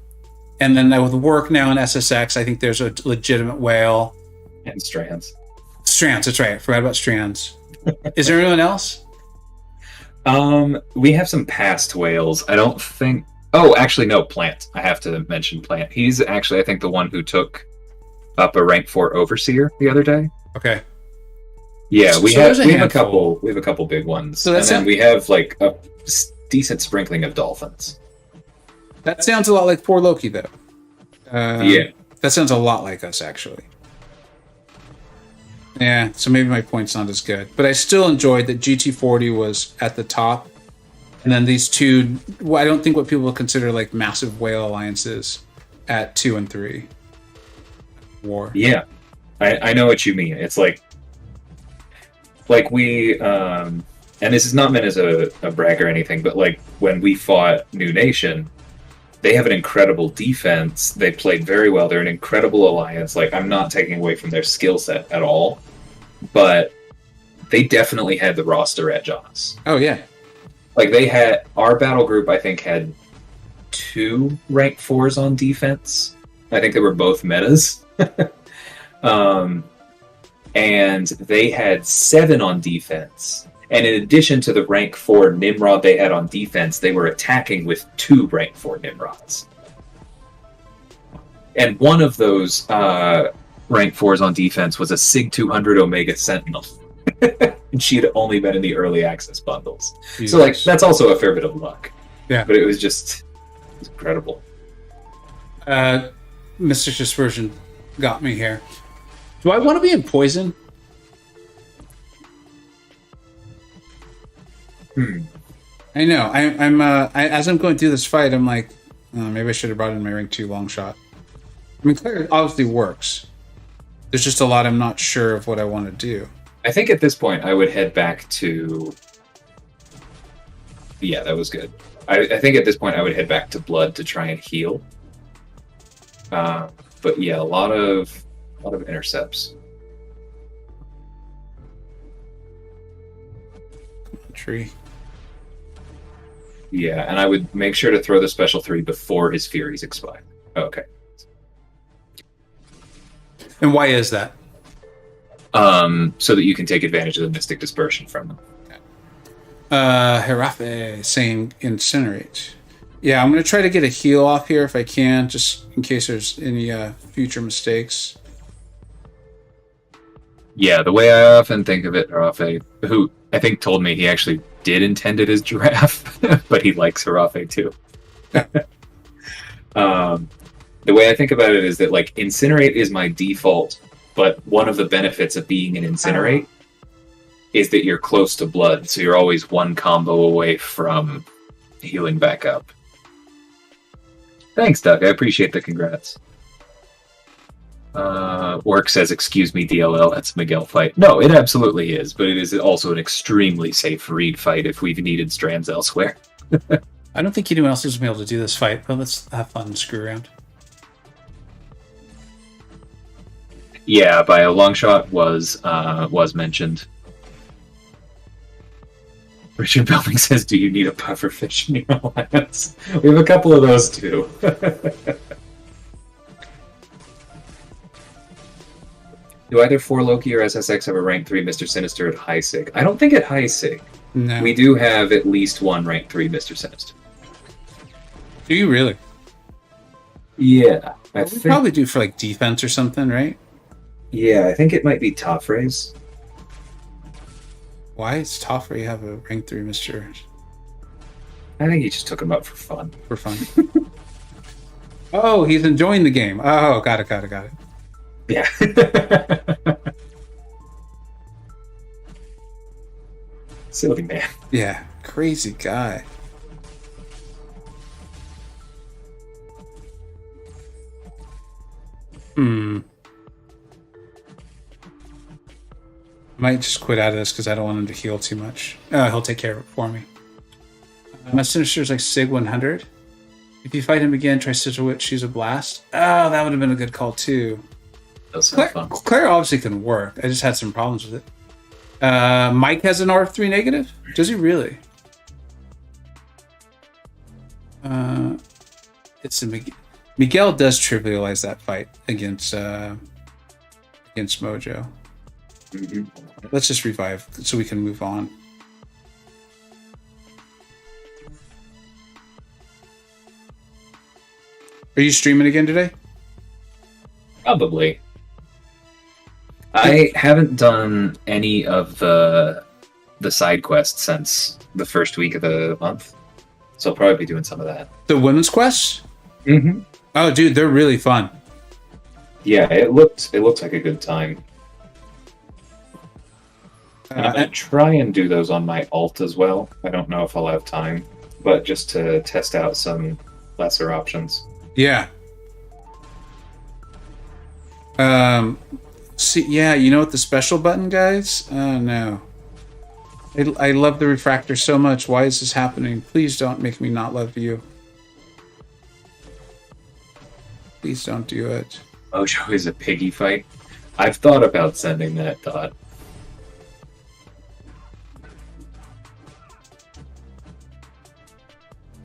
A: then with work now in SSX, I think there's a legitimate whale.
C: And Strands.
A: Strands, that's right. I forgot about Strands. Is there anyone else?
C: We have some past whales. I don't think... Oh, actually, no, Plant. I have to mention Plant. He's actually, I think, the one who took up a rank 4 Overseer the other day.
A: Okay.
C: Yeah, we have a couple big ones. So then we have like a decent sprinkling of dolphins.
A: That sounds a lot like 4Loki, though.
C: Yeah.
A: That sounds a lot like us, actually. Yeah, so maybe my point's not as good. But I still enjoyed that GT40 was at the top. And then these two, I don't think what people would consider like massive whale alliances at 2 and 3. War.
C: Yeah, I know what you mean. It's like we, and this is not meant as a brag or anything, but like when we fought New Nation, they have an incredible defense. They played very well. They're an incredible alliance. Like, I'm not taking away from their skill set at all. but they definitely had the roster edge on us.
A: Oh yeah.
C: Like they had our battle group, I think, had 2 rank 4s on defense. I think they were both metas. And they had 7 on defense. And in addition to the rank 4 Nimrod they had on defense, they were attacking with 2 rank 4 Nimrods. And one of those rank 4s on defense was a Sig 200 Omega Sentinel. And she had only been in the early access bundles. Jesus. So, like, that's also a fair bit of luck.
A: Yeah.
C: But it was incredible.
A: Mr. Dispersion got me here. Do I want to be in poison? I know. I'm as I'm going through this fight, I'm like, maybe I should have brought in my rank 2 long shot. I mean, Claire obviously works. There's just a lot I'm not sure of what I want to do.
C: I think at this point I would head back to... Yeah, that was good. I think at this point I would head back to Blood to try and heal. But yeah, a lot of intercepts.
A: Tree.
C: Yeah, and I would make sure to throw the special 3 before his Furies expire. Okay.
A: And why is that?
C: So that you can take advantage of the Mystic Dispersion from them.
A: Herafe saying Incinerate. Yeah, I'm going to try to get a heal off here if I can, just in case there's any future mistakes.
C: Yeah, the way I often think of it, Herafe, who I think told me he actually did intend it as Giraffe, but he likes Herafe too. The way I think about it is that, like, Incinerate is my default, but one of the benefits of being an Incinerate is that you're close to Blood, so you're always one combo away from healing back up. Thanks, Doug. I appreciate the congrats. Work says, excuse me, DLL, that's a Miguel fight. No, it absolutely is, but it is also an extremely safe read fight if we've needed strands elsewhere.
A: I don't think anyone else is going to be able to do this fight, but let's have fun and screw around.
C: Yeah, by a long shot was mentioned. Richard Belming says, do you need a pufferfish in your alliance? We have a couple of those too. Do either 4 Loki or SSX have a rank 3 Mr. Sinister at high sig? I don't think at high sig.
A: No.
C: We do have at least one rank 3 Mr. Sinister.
A: Do you really?
C: Yeah.
A: We probably do for, like, defense or something, right?
C: Yeah, I think it might be Toffray's.
A: Why does Toffray have a rank 3 Mr.?
C: I think he just took him up for fun.
A: For fun. Oh, he's enjoying the game. Oh, got it.
C: Yeah. Silly man.
A: Yeah, crazy guy. I might just quit out of this because I don't want him to heal too much. He'll take care of it for me. My Sinister is like Sig 100. If you fight him again, try Sigil Witch, use a blast. Oh, that would have been a good call too. Claire obviously can work. I just had some problems with it. Mike has an R3 negative? Does he really? It's a Miguel does trivialize that fight against Mojo.
C: Mm-hmm.
A: Let's just revive so we can move on. Are you streaming again today?
C: Probably. I haven't done any of the side quests since the first week of the month, so I'll probably be doing some of that.
A: The women's quests?
C: Mm-hmm.
A: Oh, dude, they're really fun.
C: Yeah, it looked like a good time. And I'm going to try and do those on my alt as well. I don't know if I'll have time, but just to test out some lesser options.
A: Yeah. See, yeah, you know what the special button, guys? Oh, no. I love the refractor so much. Why is this happening? Please don't make me not love you. Please don't do it.
C: Mojo is a piggy fight. I've thought about sending that thought.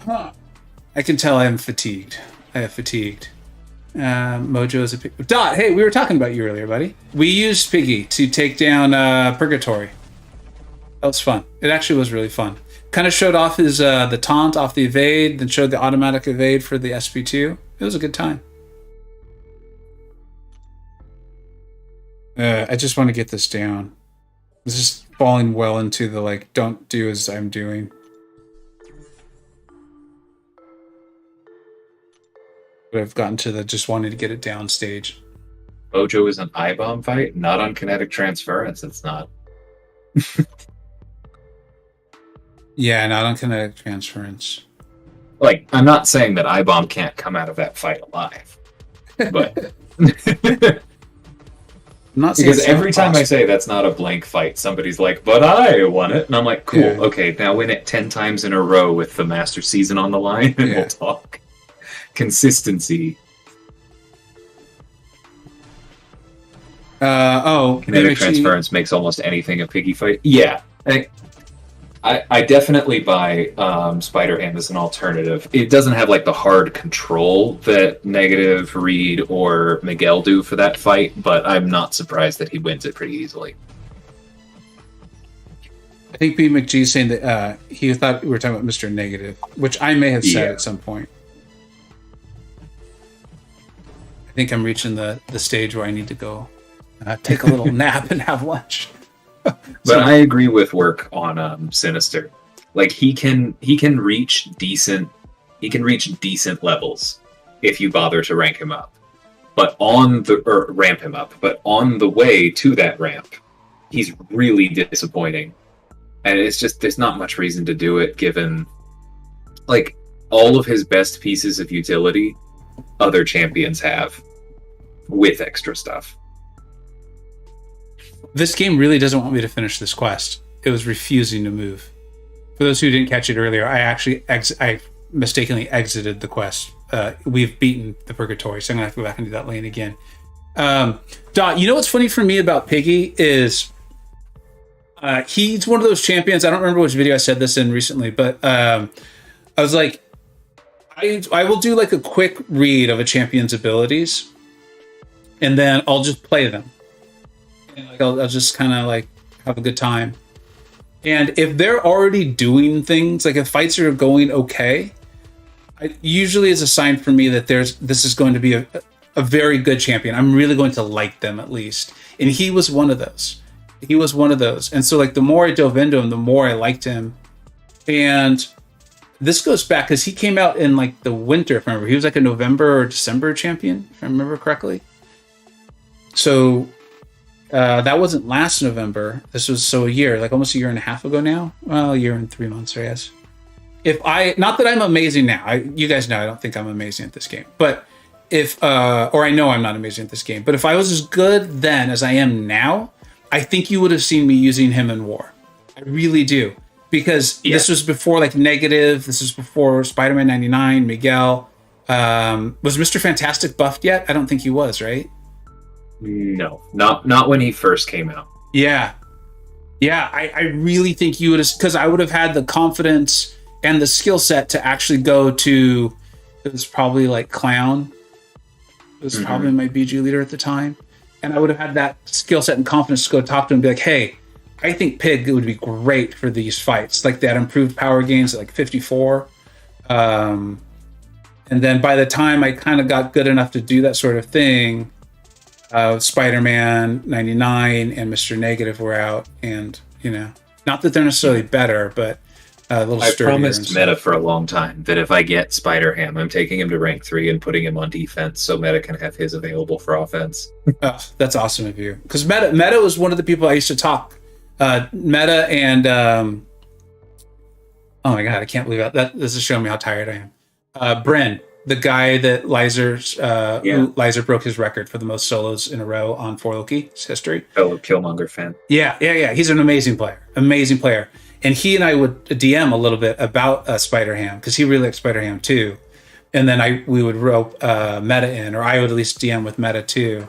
A: I can tell I am fatigued. I have fatigued. Mojo is a pig. Dot, hey, we were talking about you earlier, buddy. We used Piggy to take down Purgatory. That was fun. It actually was really fun. Kind of showed off his the taunt off the evade, then showed the automatic evade for the SP2. It was a good time. I just want to get this down. This is falling well into the, like, don't do as I'm doing. But I've gotten to the just wanting to get it down stage.
C: Mojo is an I-bomb fight, not on kinetic transference. It's not.
A: Yeah, not on kinetic transference.
C: Like, I'm not saying that I-bomb can't come out of that fight alive. But...
A: I'm not saying
C: because every time I say that's not a blank fight, somebody's like, but I won it. And I'm like, cool,
A: Yeah.
C: okay, now win it 10 times in a row with the Master Season on the line, and
A: Yeah.
C: we'll talk. Consistency.
A: Kinetic
C: Kinetic transference makes almost anything a piggy fight. Yeah. I definitely buy Spider-Ham as an alternative. It doesn't have like the hard control that Negative, Reed, or Miguel do for that fight, but I'm not surprised that he wins it pretty easily.
A: I think B. McGee saying that he thought we were talking about Mr. Negative, which I may have said
C: Yeah.
A: at some point. I think I'm reaching the stage where I need to go take a little nap and have lunch.
C: But I agree with work on Sinister. Like he can reach decent levels if you bother to rank him up. But ramp him up. But on the way to that ramp, he's really disappointing. And it's just there's not much reason to do it given like all of his best pieces of utility other champions have with extra stuff.
A: This game really doesn't want me to finish this quest. It was refusing to move. For those who didn't catch it earlier, I actually I mistakenly exited the quest. We've beaten the Purgatory, so I'm gonna have to go back and do that lane again. Dot, you know what's funny for me about Piggy is he's one of those champions. I don't remember which video I said this in recently, but I was like, I will do like a quick read of a champion's abilities, and then I'll just play them. And like I'll just kind of like have a good time. And if they're already doing things, like if fights are going okay, usually is a sign for me that this is going to be a very good champion. I'm really going to like them at least. And he was one of those. And so like the more I dove into him, the more I liked him. And this goes back because he came out in like the winter, if I remember. He was like a November or December champion, if I remember correctly. So that wasn't last November. This was a year, like almost a year and a half ago now. Well, a year and 3 months, I guess. Not that I'm amazing now. You guys know I don't think I'm amazing at this game. But or I know I'm not amazing at this game. But if I was as good then as I am now, I think you would have seen me using him in War. I really do. Because This was before like Negative. This was before Spider-Man 99, Miguel. Was Mr. Fantastic buffed yet? I don't think he was, right?
C: No, not when he first came out.
A: Yeah. I really think you would have, because I would have had the confidence and the skill set to actually go to. It was probably like Clown. It was probably my BG leader at the time, and I would have had that skill set and confidence to go talk to him and be like, "Hey, I think Pig would be great for these fights. Like that improved power gains at like 54." And then by the time I kind of got good enough to do that sort of thing, Spider-Man 99 and Mr. Negative were out, and not that they're necessarily better, but a little sturdier.
C: I promised Meta for a long time that if I get Spider-Ham, I'm taking him to rank 3 and putting him on defense so Meta can have his available for offense.
A: Oh, that's awesome of you. Because Meta was one of the people I used to talk. Meta and oh my god, I can't believe that. This is showing me how tired I am. Bren, the guy that Lizer broke his record for the most solos in a row on 4 Loki's history.
C: Fellow Killmonger fan.
A: Yeah. He's an amazing player. And he and I would DM a little bit about Spider-Ham because he really liked Spider-Ham too. And then we would rope Meta in, or I would at least DM with Meta too.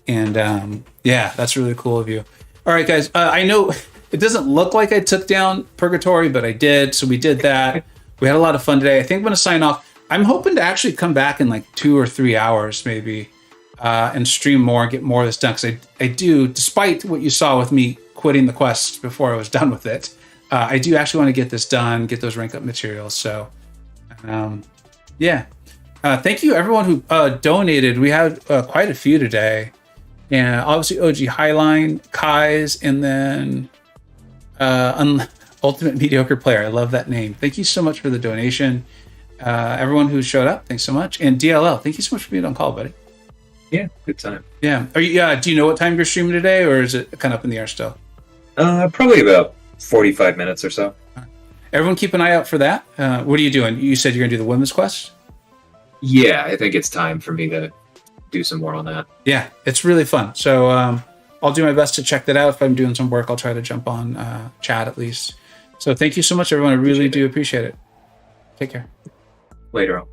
A: And that's really cool of you. All right, guys. I know it doesn't look like I took down Purgatory, but I did. So we did that. We had a lot of fun today. I think I'm going to sign off. I'm hoping to actually come back in like 2 or 3 hours maybe and stream more and get more of this done. Because I do, despite what you saw with me quitting the quest before I was done with it, I do actually want to get this done, get those rank up materials. So, yeah. Thank you everyone who donated. We had quite a few today. And obviously OG Highline, Kai's, and then Ultimate Mediocre Player. I love that name. Thank you so much for the donation. Everyone who showed up, thanks so much. And DLL, thank you so much for being on call, buddy.
C: Yeah, good time.
A: Yeah. Are you? Do you know what time you're streaming today, or is it kind of up in the air still?
C: Probably about 45 minutes or so.
A: Everyone keep an eye out for that. What are you doing? You said you're going to do the women's quest?
C: Yeah, I think it's time for me to do some more on that.
A: Yeah, it's really fun. So I'll do my best to check that out. If I'm doing some work, I'll try to jump on chat at least. So thank you so much, everyone. I really do appreciate it. Take care.
C: Later on.